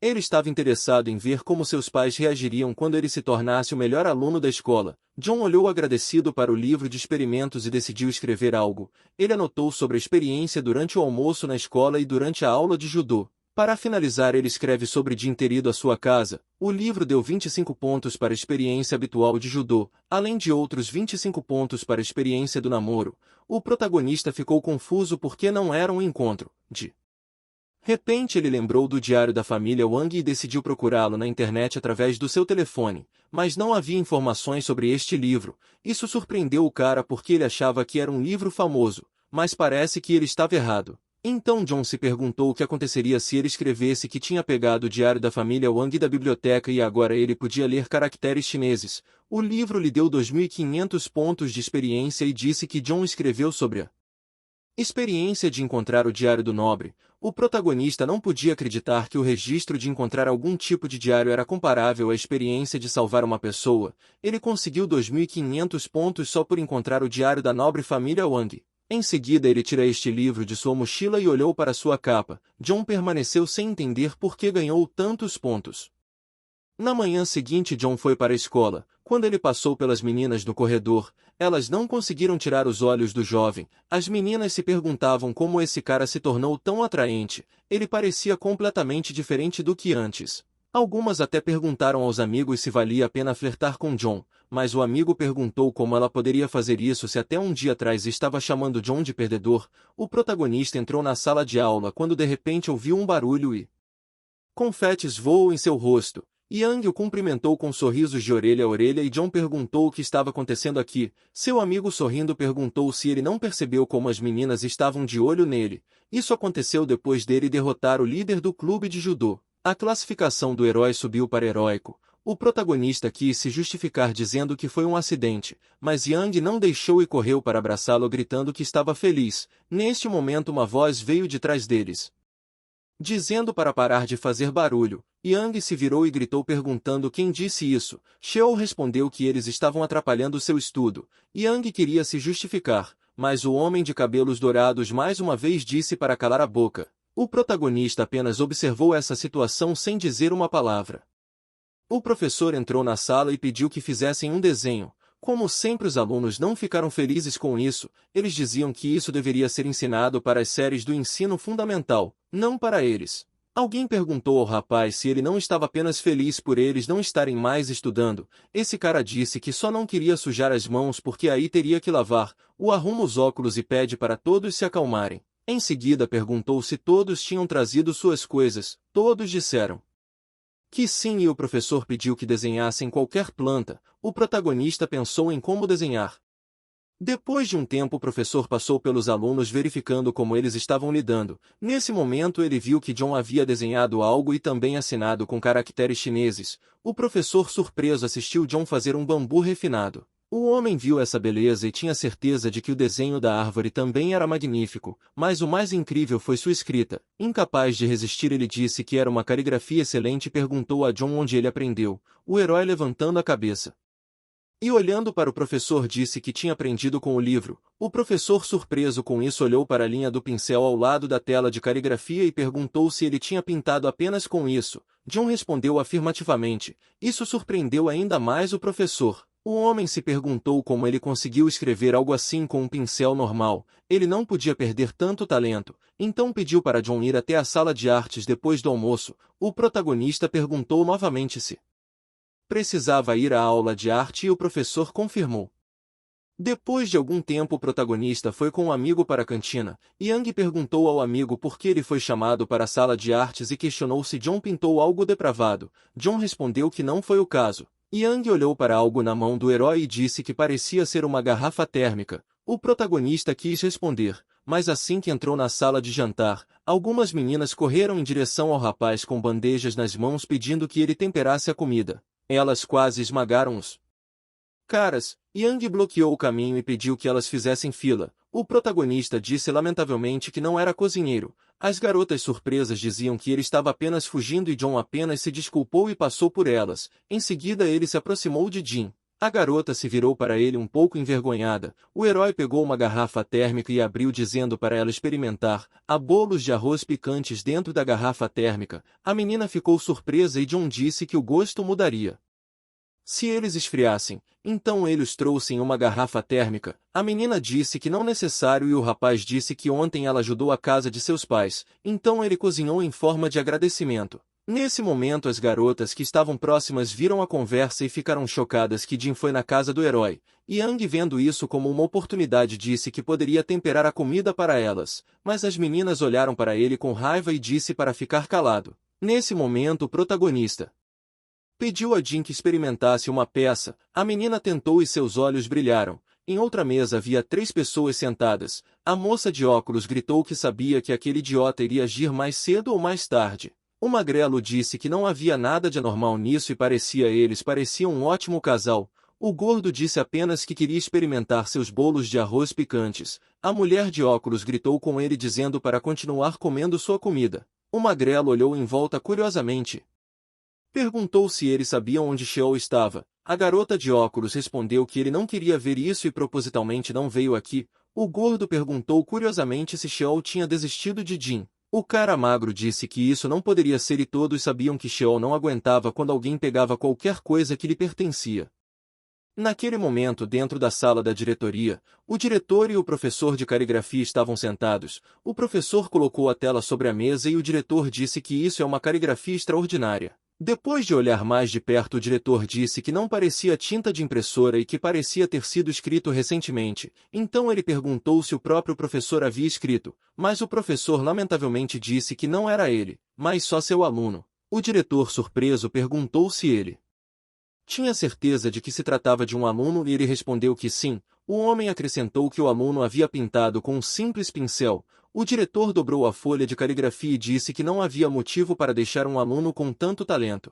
Ele estava interessado em ver como seus pais reagiriam quando ele se tornasse o melhor aluno da escola. John olhou agradecido para o livro de experimentos e decidiu escrever algo. Ele anotou sobre a experiência durante o almoço na escola e durante a aula de judô. Para finalizar, ele escreve sobre o dia inteiro à sua casa. O livro deu 25 pontos para a experiência habitual de judô, além de outros 25 pontos para a experiência do namoro. O protagonista ficou confuso porque não era um encontro. De repente ele lembrou do diário da família Wang e decidiu procurá-lo na internet através do seu telefone, mas não havia informações sobre este livro. Isso surpreendeu o cara porque ele achava que era um livro famoso, mas parece que ele estava errado. Então John se perguntou o que aconteceria se ele escrevesse que tinha pegado o diário da família Wang da biblioteca e agora ele podia ler caracteres chineses. O livro lhe deu 2.500 pontos de experiência e disse que John escreveu sobre a experiência de encontrar o diário do nobre. O protagonista não podia acreditar que o registro de encontrar algum tipo de diário era comparável à experiência de salvar uma pessoa. Ele conseguiu 2.500 pontos só por encontrar o diário da nobre família Wang. Em seguida ele tira este livro de sua mochila e olhou para sua capa. John permaneceu sem entender por que ganhou tantos pontos. Na manhã seguinte John foi para a escola. Quando ele passou pelas meninas no corredor, elas não conseguiram tirar os olhos do jovem. As meninas se perguntavam como esse cara se tornou tão atraente. Ele parecia completamente diferente do que antes. Algumas até perguntaram aos amigos se valia a pena flertar com John, mas o amigo perguntou como ela poderia fazer isso se até um dia atrás estava chamando John de perdedor. O protagonista entrou na sala de aula quando de repente ouviu um barulho e confetes voam em seu rosto. Yang o cumprimentou com sorrisos de orelha a orelha e John perguntou o que estava acontecendo aqui. Seu amigo sorrindo perguntou se ele não percebeu como as meninas estavam de olho nele. Isso aconteceu depois dele derrotar o líder do clube de judô. A classificação do herói subiu para heróico. O protagonista quis se justificar dizendo que foi um acidente, mas Yang não deixou e correu para abraçá-lo gritando que estava feliz. Neste momento uma voz veio de trás deles, dizendo para parar de fazer barulho. Yang se virou e gritou perguntando quem disse isso. Xiao respondeu que eles estavam atrapalhando seu estudo. Yang queria se justificar, mas o homem de cabelos dourados mais uma vez disse para calar a boca. O protagonista apenas observou essa situação sem dizer uma palavra. O professor entrou na sala e pediu que fizessem um desenho. Como sempre os alunos não ficaram felizes com isso, eles diziam que isso deveria ser ensinado para as séries do ensino fundamental, não para eles. Alguém perguntou ao rapaz se ele não estava apenas feliz por eles não estarem mais estudando. Esse cara disse que só não queria sujar as mãos porque aí teria que lavar. O arruma os óculos e pede para todos se acalmarem. Em seguida perguntou se todos tinham trazido suas coisas. Todos disseram que sim e o professor pediu que desenhassem qualquer planta. O protagonista pensou em como desenhar. Depois de um tempo o professor passou pelos alunos verificando como eles estavam lidando. Nesse momento ele viu que John havia desenhado algo e também assinado com caracteres chineses. O professor surpreso assistiu John fazer um bambu refinado. O homem viu essa beleza e tinha certeza de que o desenho da árvore também era magnífico, mas o mais incrível foi sua escrita. Incapaz de resistir, ele disse que era uma caligrafia excelente e perguntou a John onde ele aprendeu, o herói levantando a cabeça. E olhando para o professor disse que tinha aprendido com o livro. O professor, surpreso com isso, olhou para a linha do pincel ao lado da tela de caligrafia e perguntou se ele tinha pintado apenas com isso. John respondeu afirmativamente. Isso surpreendeu ainda mais o professor. O homem se perguntou como ele conseguiu escrever algo assim com um pincel normal. Ele não podia perder tanto talento. Então pediu para John ir até a sala de artes depois do almoço. O protagonista perguntou novamente se precisava ir à aula de arte e o professor confirmou. Depois de algum tempo, o protagonista foi com um amigo para a cantina. Yang perguntou ao amigo por que ele foi chamado para a sala de artes e questionou se John pintou algo depravado. John respondeu que não foi o caso. Yang olhou para algo na mão do herói e disse que parecia ser uma garrafa térmica. O protagonista quis responder, mas assim que entrou na sala de jantar, algumas meninas correram em direção ao rapaz com bandejas nas mãos pedindo que ele temperasse a comida. Elas quase esmagaram os caras. Yang bloqueou o caminho e pediu que elas fizessem fila. O protagonista disse lamentavelmente que não era cozinheiro. As garotas surpresas diziam que ele estava apenas fugindo e John apenas se desculpou e passou por elas. Em seguida ele se aproximou de Jean. A garota se virou para ele um pouco envergonhada. O herói pegou uma garrafa térmica e abriu dizendo para ela experimentar. Há bolos de arroz picantes dentro da garrafa térmica. A menina ficou surpresa e John disse que o gosto mudaria se eles esfriassem. Então ele os trouxe em uma garrafa térmica. A menina disse que não necessário e o rapaz disse que ontem ela ajudou a casa de seus pais. Então ele cozinhou em forma de agradecimento. Nesse momento as garotas que estavam próximas viram a conversa e ficaram chocadas que Jin foi na casa do herói. Yang, vendo isso como uma oportunidade, disse que poderia temperar a comida para elas, mas as meninas olharam para ele com raiva e disse para ficar calado. Nesse momento o protagonista pediu a Jin que experimentasse uma peça. A menina tentou e seus olhos brilharam. Em outra mesa havia 3 pessoas sentadas. A moça de óculos gritou que sabia que aquele idiota iria agir mais cedo ou mais tarde. O magrelo disse que não havia nada de anormal nisso e eles pareciam um ótimo casal. O gordo disse apenas que queria experimentar seus bolos de arroz picantes. A mulher de óculos gritou com ele dizendo para continuar comendo sua comida. O magrelo olhou em volta curiosamente. Perguntou se ele sabia onde Sheol estava. A garota de óculos respondeu que ele não queria ver isso e propositalmente não veio aqui. O gordo perguntou curiosamente se Sheol tinha desistido de Jin. O cara magro disse que isso não poderia ser e todos sabiam que Sheol não aguentava quando alguém pegava qualquer coisa que lhe pertencia. Naquele momento, dentro da sala da diretoria, o diretor e o professor de caligrafia estavam sentados. O professor colocou a tela sobre a mesa e o diretor disse que isso é uma caligrafia extraordinária. Depois de olhar mais de perto, o diretor disse que não parecia tinta de impressora e que parecia ter sido escrito recentemente. Então ele perguntou se o próprio professor havia escrito, mas o professor lamentavelmente disse que não era ele, mas só seu aluno. O diretor, surpreso, perguntou se ele tinha certeza de que se tratava de um aluno e ele respondeu que sim. O homem acrescentou que o aluno havia pintado com um simples pincel. O diretor dobrou a folha de caligrafia e disse que não havia motivo para deixar um aluno com tanto talento.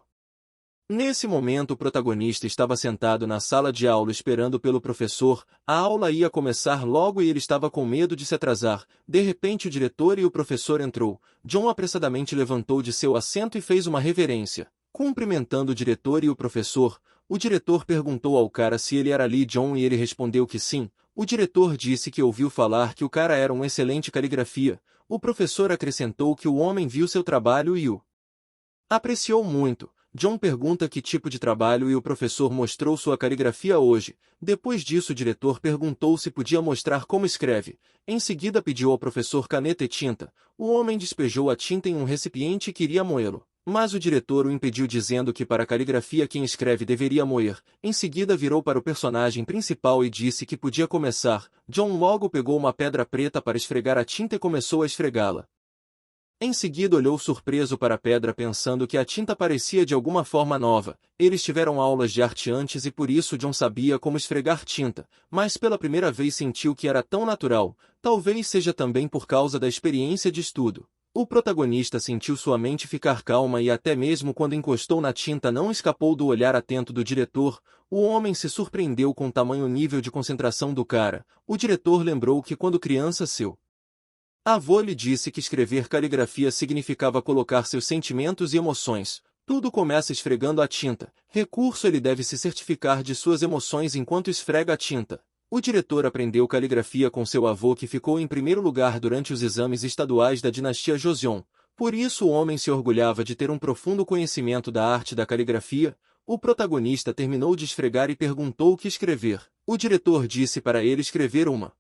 Nesse momento o protagonista estava sentado na sala de aula esperando pelo professor. A aula ia começar logo e ele estava com medo de se atrasar. De repente o diretor e o professor entrou. John apressadamente levantou de seu assento e fez uma reverência. Cumprimentando o diretor e o professor, o diretor perguntou ao cara se ele era Lee John e ele respondeu que sim. O diretor disse que ouviu falar que o cara era um excelente caligrafia. O professor acrescentou que o homem viu seu trabalho e o apreciou muito. John pergunta que tipo de trabalho e o professor mostrou sua caligrafia hoje. Depois disso o diretor perguntou se podia mostrar como escreve. Em seguida pediu ao professor caneta e tinta. O homem despejou a tinta em um recipiente e queria moê-lo. Mas o diretor o impediu dizendo que para a caligrafia quem escreve deveria moer. Em seguida virou para o personagem principal e disse que podia começar. John logo pegou uma pedra preta para esfregar a tinta e começou a esfregá-la. Em seguida olhou surpreso para a pedra pensando que a tinta parecia de alguma forma nova. Eles tiveram aulas de arte antes e por isso John sabia como esfregar tinta, mas pela primeira vez sentiu que era tão natural. Talvez seja também por causa da experiência de estudo. O protagonista sentiu sua mente ficar calma e até mesmo quando encostou na tinta não escapou do olhar atento do diretor. O homem se surpreendeu com tamanho nível de concentração do cara. O diretor lembrou que quando criança seu avô lhe disse que escrever caligrafia significava colocar seus sentimentos e emoções. Tudo começa esfregando a tinta. Recurso ele deve se certificar de suas emoções enquanto esfrega a tinta. O diretor aprendeu caligrafia com seu avô que ficou em primeiro lugar durante os exames estaduais da dinastia Joseon. Por isso o homem se orgulhava de ter um profundo conhecimento da arte da caligrafia. O protagonista terminou de esfregar e perguntou o que escrever. O diretor disse para ele escrever uma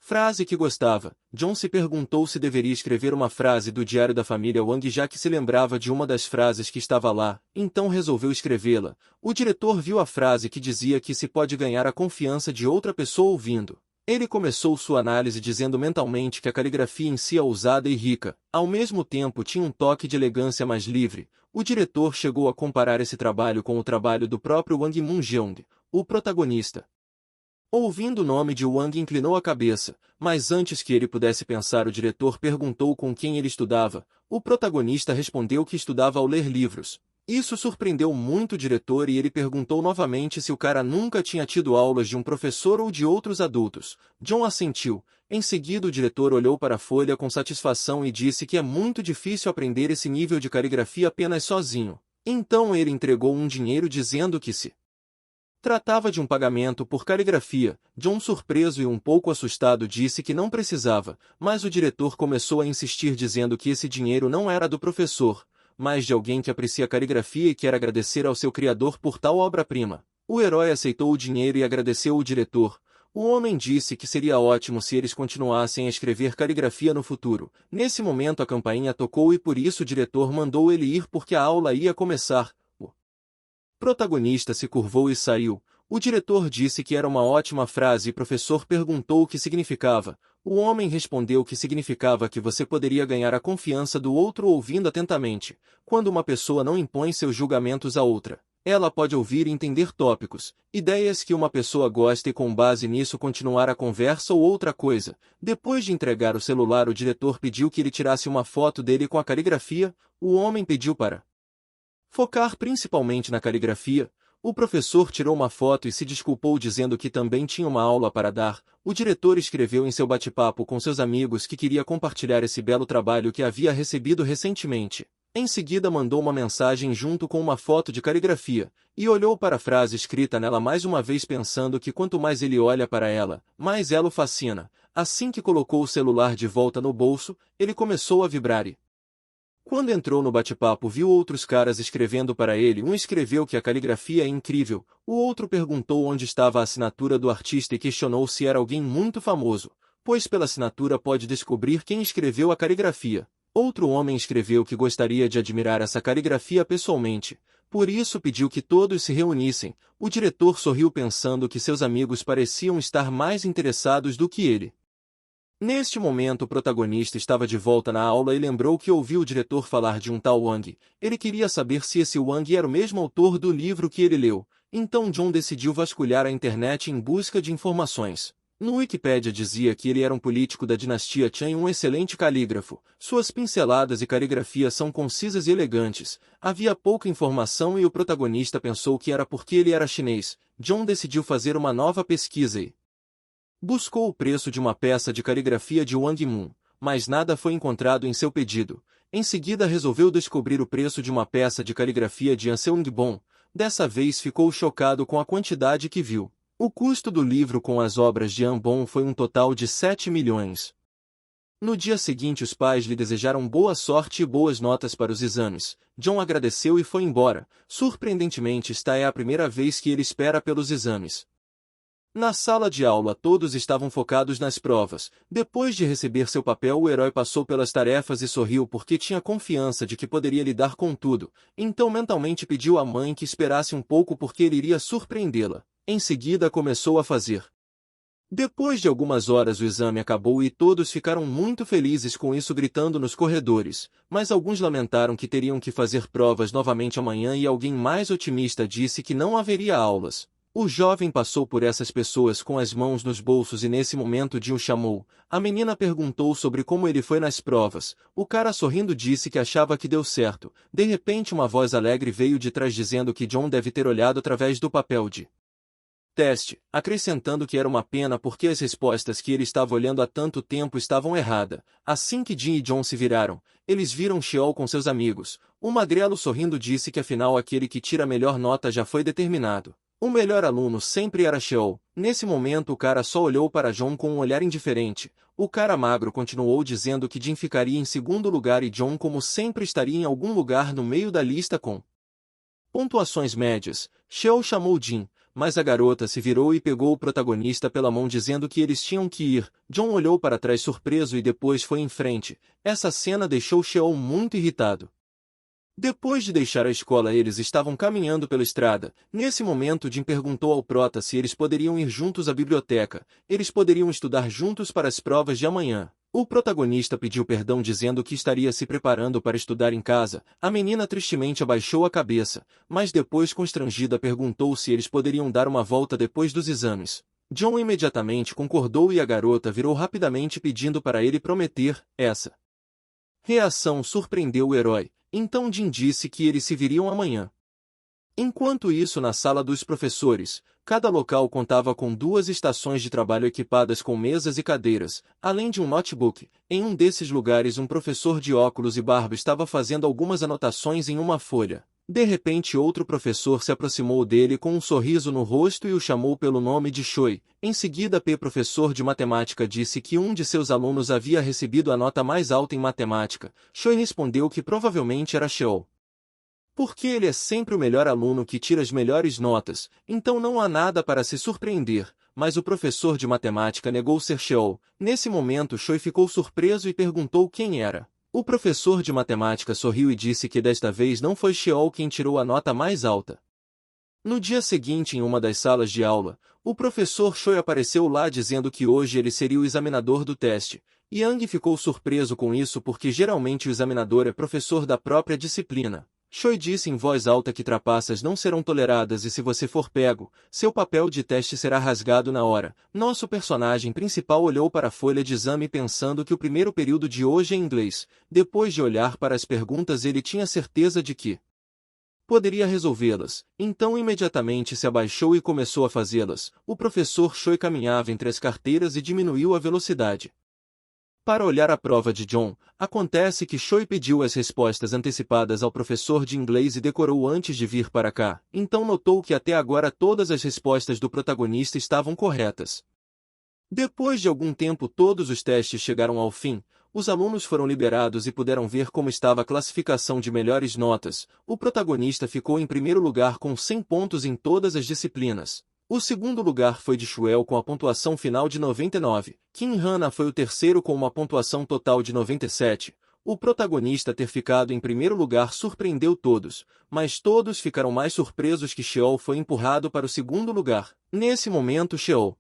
frase que gostava. John se perguntou se deveria escrever uma frase do diário da família Wang já que se lembrava de uma das frases que estava lá, então resolveu escrevê-la. O diretor viu a frase que dizia que se pode ganhar a confiança de outra pessoa ouvindo. Ele começou sua análise dizendo mentalmente que a caligrafia em si é ousada e rica, ao mesmo tempo tinha um toque de elegância mais livre. O diretor chegou a comparar esse trabalho com o trabalho do próprio Wang Munjeong, o protagonista. Ouvindo o nome de Wang inclinou a cabeça, mas antes que ele pudesse pensar o diretor perguntou com quem ele estudava. O protagonista respondeu que estudava ao ler livros. Isso surpreendeu muito o diretor e ele perguntou novamente se o cara nunca tinha tido aulas de um professor ou de outros adultos. John assentiu. Em seguida o diretor olhou para a folha com satisfação e disse que é muito difícil aprender esse nível de caligrafia apenas sozinho. Então ele entregou um dinheiro dizendo que se tratava de um pagamento por caligrafia. John, surpreso e um pouco assustado, disse que não precisava, mas o diretor começou a insistir dizendo que esse dinheiro não era do professor, mas de alguém que aprecia caligrafia e quer agradecer ao seu criador por tal obra-prima. O herói aceitou o dinheiro e agradeceu o diretor. O homem disse que seria ótimo se eles continuassem a escrever caligrafia no futuro. Nesse momento a campainha tocou e por isso o diretor mandou ele ir porque a aula ia começar. O protagonista se curvou e saiu. O diretor disse que era uma ótima frase e o professor perguntou o que significava. O homem respondeu que significava que você poderia ganhar a confiança do outro ouvindo atentamente. Quando uma pessoa não impõe seus julgamentos a outra, ela pode ouvir e entender tópicos, ideias que uma pessoa gosta e com base nisso continuar a conversa ou outra coisa. Depois de entregar o celular, o diretor pediu que ele tirasse uma foto dele com a caligrafia. O homem pediu para focar principalmente na caligrafia. O professor tirou uma foto e se desculpou dizendo que também tinha uma aula para dar. O diretor escreveu em seu bate-papo com seus amigos que queria compartilhar esse belo trabalho que havia recebido recentemente. Em seguida mandou uma mensagem junto com uma foto de caligrafia, e olhou para a frase escrita nela mais uma vez pensando que quanto mais ele olha para ela, mais ela o fascina. Assim que colocou o celular de volta no bolso, ele começou a vibrar e quando entrou no bate-papo viu outros caras escrevendo para ele. Um escreveu que a caligrafia é incrível, o outro perguntou onde estava a assinatura do artista e questionou se era alguém muito famoso, pois pela assinatura pode descobrir quem escreveu a caligrafia. Outro homem escreveu que gostaria de admirar essa caligrafia pessoalmente, por isso pediu que todos se reunissem. O diretor sorriu pensando que seus amigos pareciam estar mais interessados do que ele. Neste momento o protagonista estava de volta na aula e lembrou que ouviu o diretor falar de um tal Wang. Ele queria saber se esse Wang era o mesmo autor do livro que ele leu. Então John decidiu vasculhar a internet em busca de informações. No Wikipedia dizia que ele era um político da dinastia Chan e um excelente calígrafo. Suas pinceladas e caligrafia são concisas e elegantes. Havia pouca informação e o protagonista pensou que era porque ele era chinês. John decidiu fazer uma nova pesquisa e buscou o preço de uma peça de caligrafia de Wang Mun, mas nada foi encontrado em seu pedido. Em seguida resolveu descobrir o preço de uma peça de caligrafia de An Seung-bon. Dessa vez ficou chocado com a quantidade que viu. O custo do livro com as obras de An Bon foi um total de 7 milhões. No dia seguinte os pais lhe desejaram boa sorte e boas notas para os exames. John agradeceu e foi embora. Surpreendentemente esta é a primeira vez que ele espera pelos exames. Na sala de aula todos estavam focados nas provas. Depois de receber seu papel o herói passou pelas tarefas e sorriu porque tinha confiança de que poderia lidar com tudo. Então mentalmente pediu à mãe que esperasse um pouco porque ele iria surpreendê-la. Em seguida começou a fazer. Depois de algumas horas o exame acabou e todos ficaram muito felizes com isso gritando nos corredores, mas alguns lamentaram que teriam que fazer provas novamente amanhã e alguém mais otimista disse que não haveria aulas. O jovem passou por essas pessoas com as mãos nos bolsos e nesse momento Jin o chamou. A menina perguntou sobre como ele foi nas provas. O cara sorrindo disse que achava que deu certo. De repente uma voz alegre veio de trás dizendo que John deve ter olhado através do papel de teste, acrescentando que era uma pena porque as respostas que ele estava olhando há tanto tempo estavam erradas. Assim que Jin e John se viraram, eles viram Sheol com seus amigos. O magrelo sorrindo disse que afinal aquele que tira a melhor nota já foi determinado. O melhor aluno sempre era Sheol. Nesse momento o cara só olhou para John com um olhar indiferente. O cara magro continuou dizendo que Jin ficaria em segundo lugar e John como sempre estaria em algum lugar no meio da lista com pontuações médias. Sheol chamou Jin, mas a garota se virou e pegou o protagonista pela mão dizendo que eles tinham que ir. John olhou para trás surpreso e depois foi em frente. Essa cena deixou Sheol muito irritado. Depois de deixar a escola eles estavam caminhando pela estrada. Nesse momento Jin perguntou ao prota se eles poderiam ir juntos à biblioteca. Eles poderiam estudar juntos para as provas de amanhã. O protagonista pediu perdão dizendo que estaria se preparando para estudar em casa. A menina tristemente abaixou a cabeça, mas depois constrangida perguntou se eles poderiam dar uma volta depois dos exames. John imediatamente concordou e a garota virou rapidamente pedindo para ele prometer. Essa reação surpreendeu o herói. Então Jin disse que eles se viriam amanhã. Enquanto isso na sala dos professores, cada local contava com 2 estações de trabalho equipadas com mesas e cadeiras, além de um notebook. Em um desses lugares um professor de óculos e barba estava fazendo algumas anotações em uma folha. De repente outro professor se aproximou dele com um sorriso no rosto e o chamou pelo nome de Choi. Em seguida professor de matemática disse que um de seus alunos havia recebido a nota mais alta em matemática. Choi respondeu que provavelmente era Sheol. Porque ele é sempre o melhor aluno que tira as melhores notas, então não há nada para se surpreender. Mas o professor de matemática negou ser Sheol. Nesse momento Choi ficou surpreso e perguntou quem era. O professor de matemática sorriu e disse que desta vez não foi Sheol quem tirou a nota mais alta. No dia seguinte em uma das salas de aula, o professor Choi apareceu lá dizendo que hoje ele seria o examinador do teste. Yang ficou surpreso com isso porque geralmente o examinador é professor da própria disciplina. Choi disse em voz alta que trapaças não serão toleradas e se você for pego, seu papel de teste será rasgado na hora. Nosso personagem principal olhou para a folha de exame pensando que o primeiro período de hoje é inglês. Depois de olhar para as perguntas ele tinha certeza de que poderia resolvê-las. Então imediatamente se abaixou e começou a fazê-las. O professor Choi caminhava entre as carteiras e diminuiu a velocidade. Para olhar a prova de John, acontece que Choi pediu as respostas antecipadas ao professor de inglês e decorou antes de vir para cá, então notou que até agora todas as respostas do protagonista estavam corretas. Depois de algum tempo todos os testes chegaram ao fim, os alunos foram liberados e puderam ver como estava a classificação de melhores notas. O protagonista ficou em primeiro lugar com 100 pontos em todas as disciplinas. O segundo lugar foi de Shuel com a pontuação final de 99. Kim Hana foi o terceiro com uma pontuação total de 97. O protagonista ter ficado em primeiro lugar surpreendeu todos, mas todos ficaram mais surpresos que Sheol foi empurrado para o segundo lugar. Nesse momento Sheol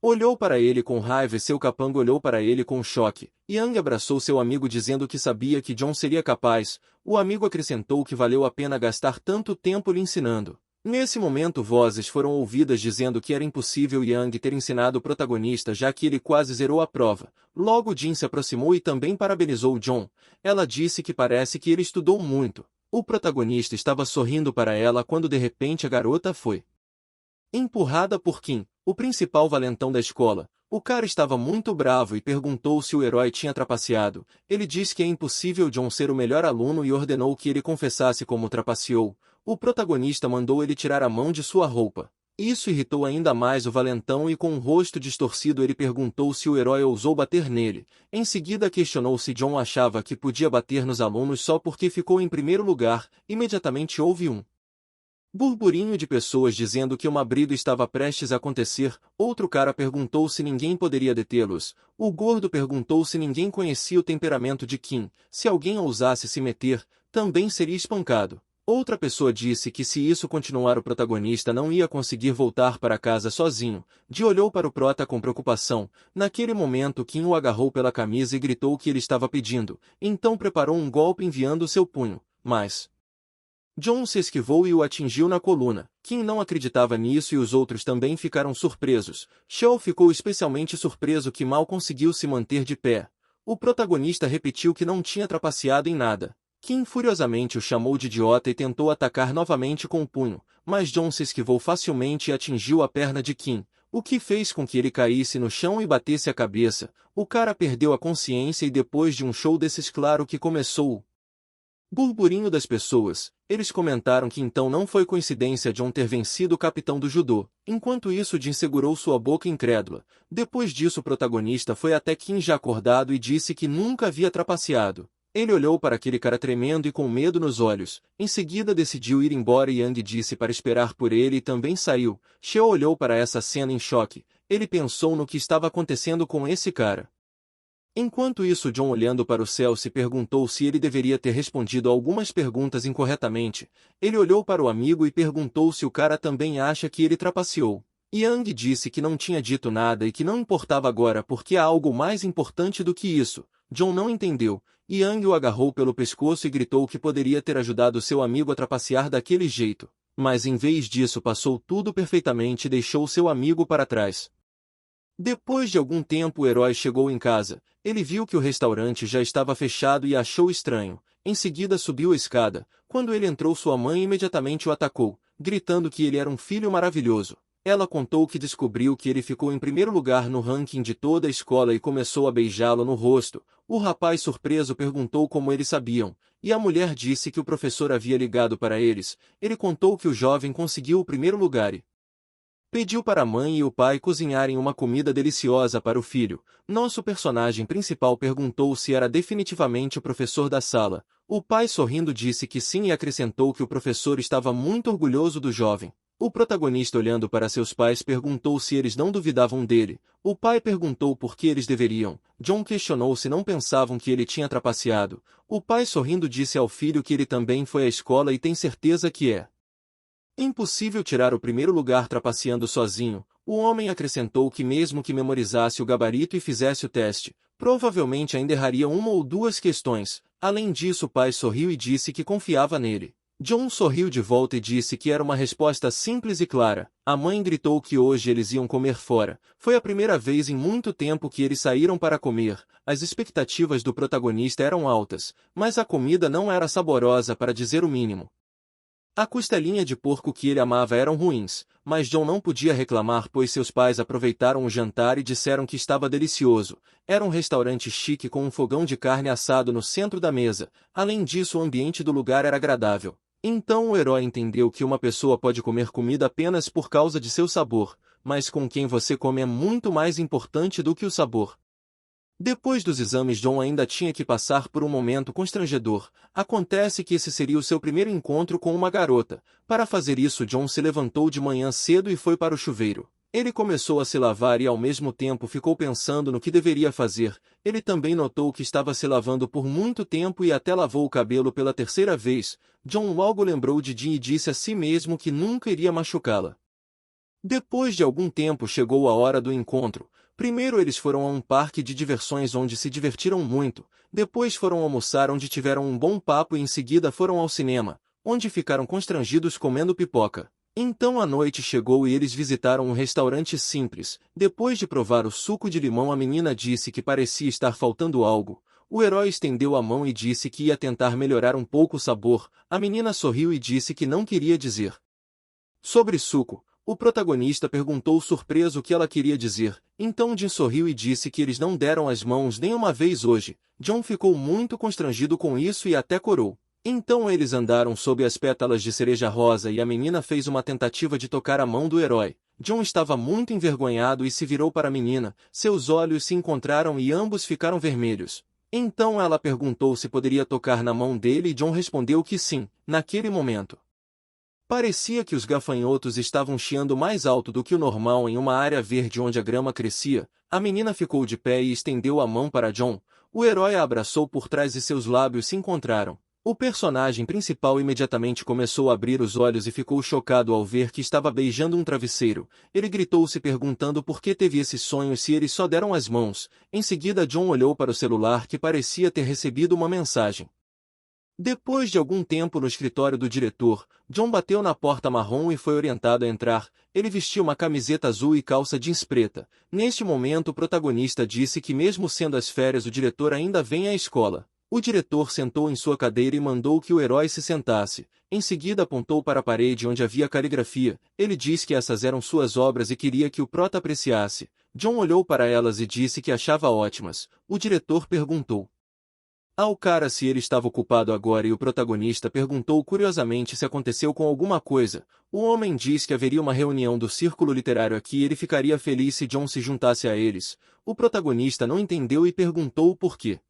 olhou para ele com raiva e seu capanga olhou para ele com choque. Yang abraçou seu amigo dizendo que sabia que John seria capaz. O amigo acrescentou que valeu a pena gastar tanto tempo lhe ensinando. Nesse momento vozes foram ouvidas dizendo que era impossível Yang ter ensinado o protagonista já que ele quase zerou a prova. Logo Jin se aproximou e também parabenizou John. Ela disse que parece que ele estudou muito. O protagonista estava sorrindo para ela quando de repente a garota foi empurrada por Kim, o principal valentão da escola. O cara estava muito bravo e perguntou se o herói tinha trapaceado. Ele disse que é impossível John ser o melhor aluno e ordenou que ele confessasse como trapaceou. O protagonista mandou ele tirar a mão de sua roupa. Isso irritou ainda mais o valentão e com o rosto distorcido ele perguntou se o herói ousou bater nele. Em seguida questionou se John achava que podia bater nos alunos só porque ficou em primeiro lugar. Imediatamente houve um burburinho de pessoas dizendo que uma briga estava prestes a acontecer. Outro cara perguntou se ninguém poderia detê-los. O gordo perguntou se ninguém conhecia o temperamento de Kim. Se alguém ousasse se meter, também seria espancado. Outra pessoa disse que se isso continuar o protagonista não ia conseguir voltar para casa sozinho. Ji olhou para o prota com preocupação. Naquele momento Kim o agarrou pela camisa e gritou o que ele estava pedindo. Então preparou um golpe enviando seu punho. Mas John se esquivou e o atingiu na coluna. Kim não acreditava nisso e os outros também ficaram surpresos. Xiao ficou especialmente surpreso que mal conseguiu se manter de pé. O protagonista repetiu que não tinha trapaceado em nada. Kim furiosamente o chamou de idiota e tentou atacar novamente com o punho, mas John se esquivou facilmente e atingiu a perna de Kim, o que fez com que ele caísse no chão e batesse a cabeça. O cara perdeu a consciência e depois de um show desses claro que começou o burburinho das pessoas. Eles comentaram que então não foi coincidência John ter vencido o capitão do judô. Enquanto isso Jin segurou sua boca incrédula. Depois disso o protagonista foi até Kim já acordado e disse que nunca havia trapaceado. Ele olhou para aquele cara tremendo e com medo nos olhos. Em seguida decidiu ir embora e Yang disse para esperar por ele e também saiu. Xiao olhou para essa cena em choque. Ele pensou no que estava acontecendo com esse cara. Enquanto isso John olhando para o céu se perguntou se ele deveria ter respondido algumas perguntas incorretamente. Ele olhou para o amigo e perguntou se o cara também acha que ele trapaceou. Yang disse que não tinha dito nada e que não importava agora porque há algo mais importante do que isso. John não entendeu. Yang o agarrou pelo pescoço e gritou que poderia ter ajudado seu amigo a trapacear daquele jeito. Mas em vez disso passou tudo perfeitamente e deixou seu amigo para trás. Depois de algum tempo o herói chegou em casa. Ele viu que o restaurante já estava fechado e achou estranho. Em seguida subiu a escada. Quando ele entrou sua mãe imediatamente o atacou, gritando que ele era um filho maravilhoso. Ela contou que descobriu que ele ficou em primeiro lugar no ranking de toda a escola e começou a beijá-lo no rosto. O rapaz surpreso perguntou como eles sabiam, e a mulher disse que o professor havia ligado para eles. Ele contou que o jovem conseguiu o primeiro lugar e pediu para a mãe e o pai cozinharem uma comida deliciosa para o filho. Nosso personagem principal perguntou se era definitivamente o professor da sala. O pai sorrindo disse que sim e acrescentou que o professor estava muito orgulhoso do jovem. O protagonista olhando para seus pais perguntou se eles não duvidavam dele. O pai perguntou por que eles deveriam. John questionou se não pensavam que ele tinha trapaceado. O pai sorrindo disse ao filho que ele também foi à escola e tem certeza que é impossível tirar o primeiro lugar trapaceando sozinho. O homem acrescentou que mesmo que memorizasse o gabarito e fizesse o teste, provavelmente ainda erraria uma ou duas questões. Além disso o pai sorriu e disse que confiava nele. John sorriu de volta e disse que era uma resposta simples e clara. A mãe gritou que hoje eles iam comer fora. Foi a primeira vez em muito tempo que eles saíram para comer. As expectativas do protagonista eram altas, mas a comida não era saborosa para dizer o mínimo. A costelinha de porco que ele amava eram ruins, mas John não podia reclamar pois seus pais aproveitaram o jantar e disseram que estava delicioso. Era um restaurante chique com um fogão de carne assado no centro da mesa. Além disso o ambiente do lugar era agradável. Então o herói entendeu que uma pessoa pode comer comida apenas por causa de seu sabor, mas com quem você come é muito mais importante do que o sabor. Depois dos exames John ainda tinha que passar por um momento constrangedor. Acontece que esse seria o seu primeiro encontro com uma garota. Para fazer isso John se levantou de manhã cedo e foi para o chuveiro. Ele começou a se lavar e ao mesmo tempo ficou pensando no que deveria fazer. Ele também notou que estava se lavando por muito tempo e até lavou o cabelo pela terceira vez. John logo lembrou de Jean e disse a si mesmo que nunca iria machucá-la. Depois de algum tempo chegou a hora do encontro. Primeiro eles foram a um parque de diversões onde se divertiram muito, depois foram almoçar onde tiveram um bom papo e em seguida foram ao cinema, onde ficaram constrangidos comendo pipoca. Então a noite chegou e eles visitaram um restaurante simples. Depois de provar o suco de limão a menina disse que parecia estar faltando algo. O herói estendeu a mão e disse que ia tentar melhorar um pouco o sabor. A menina sorriu e disse que não queria dizer sobre suco. O protagonista perguntou surpreso o que ela queria dizer. Então Jin sorriu e disse que eles não deram as mãos nem uma vez hoje. John ficou muito constrangido com isso e até corou. Então eles andaram sob as pétalas de cereja rosa e a menina fez uma tentativa de tocar a mão do herói. John estava muito envergonhado e se virou para a menina. Seus olhos se encontraram e ambos ficaram vermelhos. Então ela perguntou se poderia tocar na mão dele e John respondeu que sim, naquele momento. Parecia que os gafanhotos estavam chiando mais alto do que o normal em uma área verde onde a grama crescia. A menina ficou de pé e estendeu a mão para John. O herói a abraçou por trás e seus lábios se encontraram. O personagem principal imediatamente começou a abrir os olhos e ficou chocado ao ver que estava beijando um travesseiro. Ele gritou se perguntando por que teve esse sonho se eles só deram as mãos. Em seguida John olhou para o celular que parecia ter recebido uma mensagem. Depois de algum tempo no escritório do diretor, John bateu na porta marrom e foi orientado a entrar. Ele vestia uma camiseta azul e calça jeans preta. Neste momento o protagonista disse que mesmo sendo as férias o diretor ainda vem à escola. O diretor sentou em sua cadeira e mandou que o herói se sentasse. Em seguida apontou para a parede onde havia caligrafia. Ele disse que essas eram suas obras e queria que o prota apreciasse. John olhou para elas e disse que achava ótimas. O diretor perguntou ao cara se ele estava ocupado agora e o protagonista perguntou curiosamente se aconteceu com alguma coisa. O homem diz que haveria uma reunião do círculo literário aqui e ele ficaria feliz se John se juntasse a eles. O protagonista não entendeu e perguntou o porquê.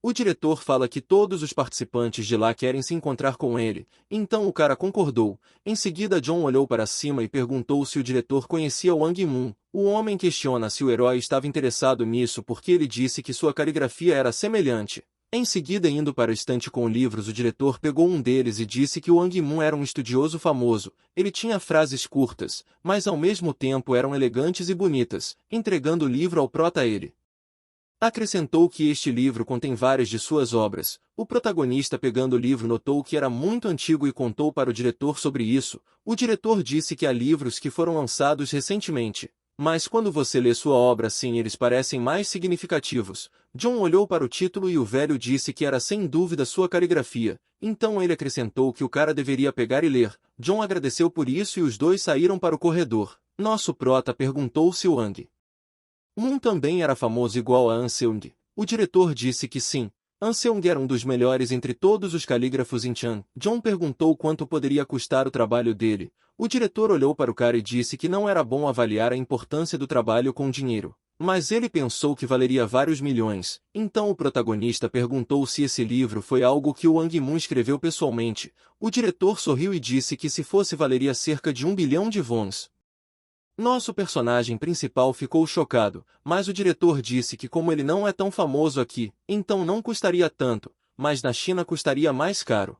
O diretor fala que todos os participantes de lá querem se encontrar com ele, então o cara concordou. Em seguida John olhou para cima e perguntou se o diretor conhecia Wang Moon. O homem questiona se o herói estava interessado nisso porque ele disse que sua caligrafia era semelhante. Em seguida, indo para o estante com livros, o diretor pegou um deles e disse que Wang Moon era um estudioso famoso. Ele tinha frases curtas, mas ao mesmo tempo eram elegantes e bonitas, entregando o livro ao prota ele. Acrescentou que este livro contém várias de suas obras. O protagonista, pegando o livro, notou que era muito antigo e contou para o diretor sobre isso. O diretor disse que há livros que foram lançados recentemente, mas quando você lê sua obra assim eles parecem mais significativos. John olhou para o título e o velho disse que era sem dúvida sua caligrafia. Então ele acrescentou que o cara deveria pegar e ler. John agradeceu por isso e os dois saíram para o corredor. Nosso prota perguntou se Wang Moon também era famoso igual a An Seung. O diretor disse que sim. An Seung era um dos melhores entre todos os calígrafos em Chan. John perguntou quanto poderia custar o trabalho dele. O diretor olhou para o cara e disse que não era bom avaliar a importância do trabalho com dinheiro, mas ele pensou que valeria vários milhões. Então o protagonista perguntou se esse livro foi algo que o Wang Moon escreveu pessoalmente. O diretor sorriu e disse que se fosse valeria cerca de 1 bilhão de wons. Nosso personagem principal ficou chocado, mas o diretor disse que como ele não é tão famoso aqui, então não custaria tanto, mas na China custaria mais caro.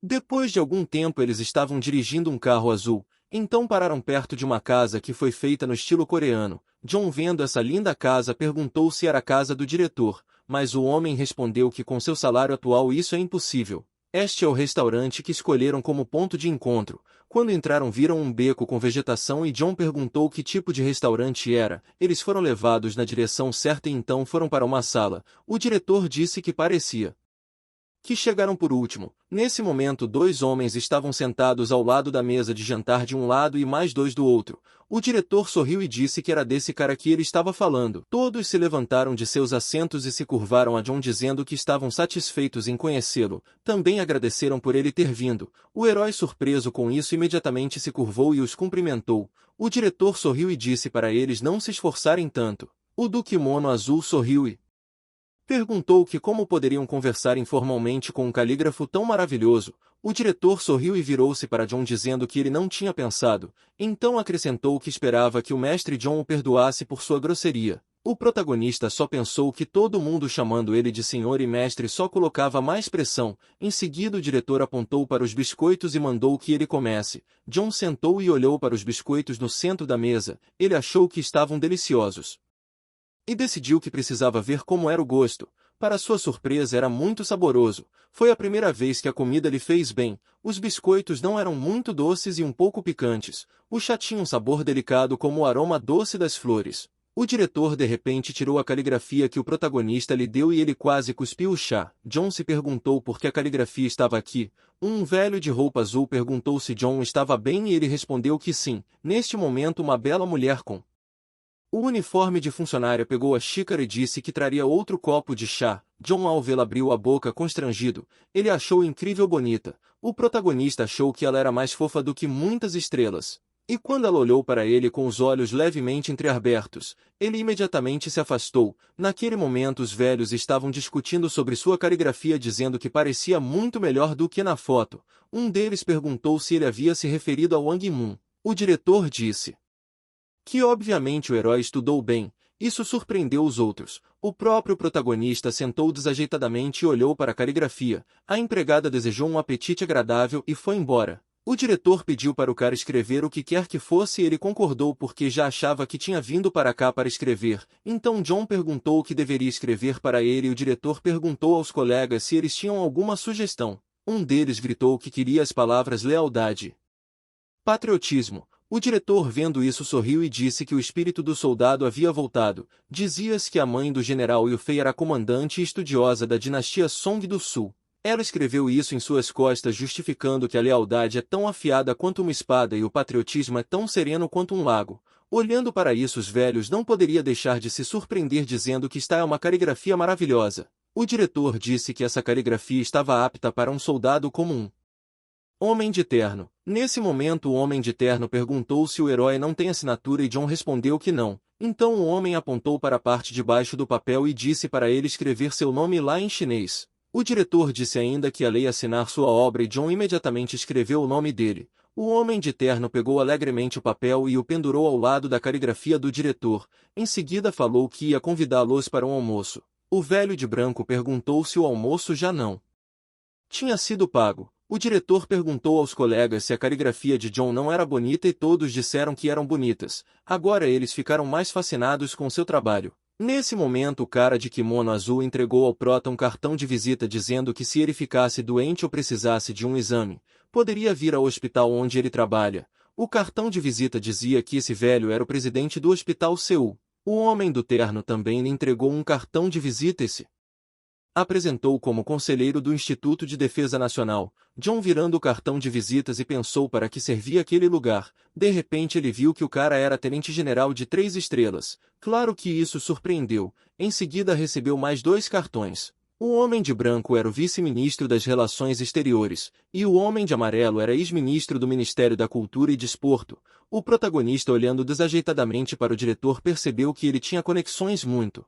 Depois de algum tempo eles estavam dirigindo um carro azul, então pararam perto de uma casa que foi feita no estilo coreano. John, vendo essa linda casa, perguntou se era a casa do diretor, mas o homem respondeu que com seu salário atual isso é impossível. Este é o restaurante que escolheram como ponto de encontro. Quando entraram viram um beco com vegetação e John perguntou que tipo de restaurante era. Eles foram levados na direção certa e então foram para uma sala. O diretor disse que parecia que chegaram por último. Nesse momento 2 homens estavam sentados ao lado da mesa de jantar de um lado e mais 2 do outro. O diretor sorriu e disse que era desse cara que ele estava falando. Todos se levantaram de seus assentos e se curvaram a John dizendo que estavam satisfeitos em conhecê-lo. Também agradeceram por ele ter vindo. O herói, surpreso com isso, imediatamente se curvou e os cumprimentou. O diretor sorriu e disse para eles não se esforçarem tanto. O do kimono azul sorriu e perguntou que como poderiam conversar informalmente com um calígrafo tão maravilhoso. O diretor sorriu e virou-se para John dizendo que ele não tinha pensado. Então acrescentou que esperava que o mestre John o perdoasse por sua grosseria. O protagonista só pensou que todo mundo chamando ele de senhor e mestre só colocava mais pressão. Em seguida o diretor apontou para os biscoitos e mandou que ele comece. John sentou e olhou para os biscoitos no centro da mesa. Ele achou que estavam deliciosos e decidiu que precisava ver como era o gosto. Para sua surpresa era muito saboroso. Foi a primeira vez que a comida lhe fez bem. Os biscoitos não eram muito doces e um pouco picantes. O chá tinha um sabor delicado como o aroma doce das flores. O diretor de repente tirou a caligrafia que o protagonista lhe deu e ele quase cuspiu o chá. John se perguntou por que a caligrafia estava aqui. Um velho de roupa azul perguntou se John estava bem e ele respondeu que sim. Neste momento uma bela mulher com o uniforme de funcionária pegou a xícara e disse que traria outro copo de chá. John, ao vê-la, abriu a boca constrangido. Ele achou incrível bonita. O protagonista achou que ela era mais fofa do que muitas estrelas. E quando ela olhou para ele com os olhos levemente entreabertos, ele imediatamente se afastou. Naquele momento os velhos estavam discutindo sobre sua caligrafia dizendo que parecia muito melhor do que na foto. Um deles perguntou se ele havia se referido a Wang Moon. O diretor disse que obviamente o herói estudou bem. Isso surpreendeu os outros. O próprio protagonista sentou desajeitadamente e olhou para a caligrafia. A empregada desejou um apetite agradável e foi embora. O diretor pediu para o cara escrever o que quer que fosse e ele concordou porque já achava que tinha vindo para cá para escrever. Então John perguntou o que deveria escrever para ele e o diretor perguntou aos colegas se eles tinham alguma sugestão. Um deles gritou que queria as palavras lealdade, patriotismo. O diretor vendo isso sorriu e disse que o espírito do soldado havia voltado. Dizia-se que a mãe do general Yufei era comandante e estudiosa da dinastia Song do Sul. Ela escreveu isso em suas costas justificando que a lealdade é tão afiada quanto uma espada e o patriotismo é tão sereno quanto um lago. Olhando para isso os velhos não poderia deixar de se surpreender dizendo que esta é uma caligrafia maravilhosa. O diretor disse que essa caligrafia estava apta para um soldado comum. Homem de Terno. Nesse momento o Homem de Terno perguntou se o herói não tem assinatura e John respondeu que não. Então o homem apontou para a parte de baixo do papel e disse para ele escrever seu nome lá em chinês. O diretor disse ainda que a lei assinar sua obra e John imediatamente escreveu o nome dele. O Homem de Terno pegou alegremente o papel e o pendurou ao lado da caligrafia do diretor. Em seguida falou que ia convidá-los para um almoço. O velho de branco perguntou se o almoço já não tinha sido pago. O diretor perguntou aos colegas se a caligrafia de John não era bonita e todos disseram que eram bonitas. Agora eles ficaram mais fascinados com seu trabalho. Nesse momento o cara de kimono azul entregou ao prota um cartão de visita dizendo que se ele ficasse doente ou precisasse de um exame, poderia vir ao hospital onde ele trabalha. O cartão de visita dizia que esse velho era o presidente do hospital Seul. O homem do terno também lhe entregou um cartão de visita e se apresentou como conselheiro do Instituto de Defesa Nacional. John virando o cartão de visitas e pensou para que servia aquele lugar. De repente ele viu que o cara era tenente-general de 3 estrelas. Claro que isso surpreendeu. Em seguida recebeu mais 2 cartões. O homem de branco era o vice-ministro das Relações Exteriores, e o homem de amarelo era ex-ministro do Ministério da Cultura e Desporto. O protagonista olhando desajeitadamente para o diretor percebeu que ele tinha conexões muito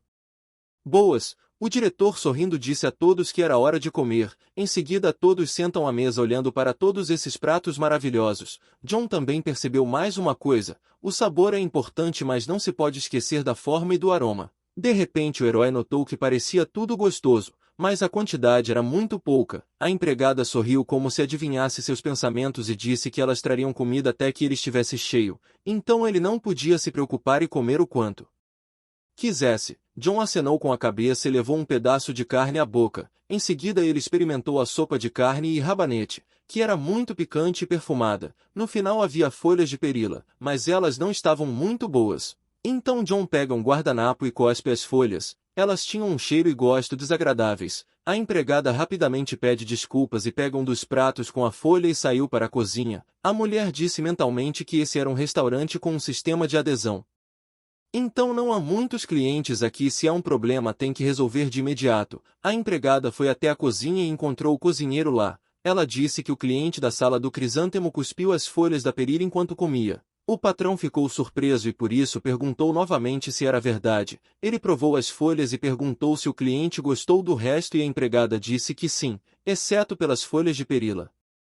boas. O diretor sorrindo disse a todos que era hora de comer. Em seguida todos sentam à mesa olhando para todos esses pratos maravilhosos. John também percebeu mais uma coisa. O sabor é importante, mas não se pode esquecer da forma e do aroma. De repente o herói notou que parecia tudo gostoso, mas a quantidade era muito pouca. A empregada sorriu como se adivinhasse seus pensamentos e disse que elas trariam comida até que ele estivesse cheio. Então ele não podia se preocupar e comer o quanto quisesse. John acenou com a cabeça e levou um pedaço de carne à boca. Em seguida ele experimentou a sopa de carne e rabanete, que era muito picante e perfumada. No final havia folhas de perila, mas elas não estavam muito boas. Então John pega um guardanapo e cospe as folhas. Elas tinham um cheiro e gosto desagradáveis. A empregada rapidamente pede desculpas e pega um dos pratos com a folha e saiu para a cozinha. A mulher disse mentalmente que esse era um restaurante com um sistema de adesão. Então não há muitos clientes aqui e se há um problema tem que resolver de imediato. A empregada foi até a cozinha e encontrou o cozinheiro lá. Ela disse que o cliente da sala do crisântemo cuspiu as folhas da perila enquanto comia. O patrão ficou surpreso e por isso perguntou novamente se era verdade. Ele provou as folhas e perguntou se o cliente gostou do resto e a empregada disse que sim, exceto pelas folhas de perila.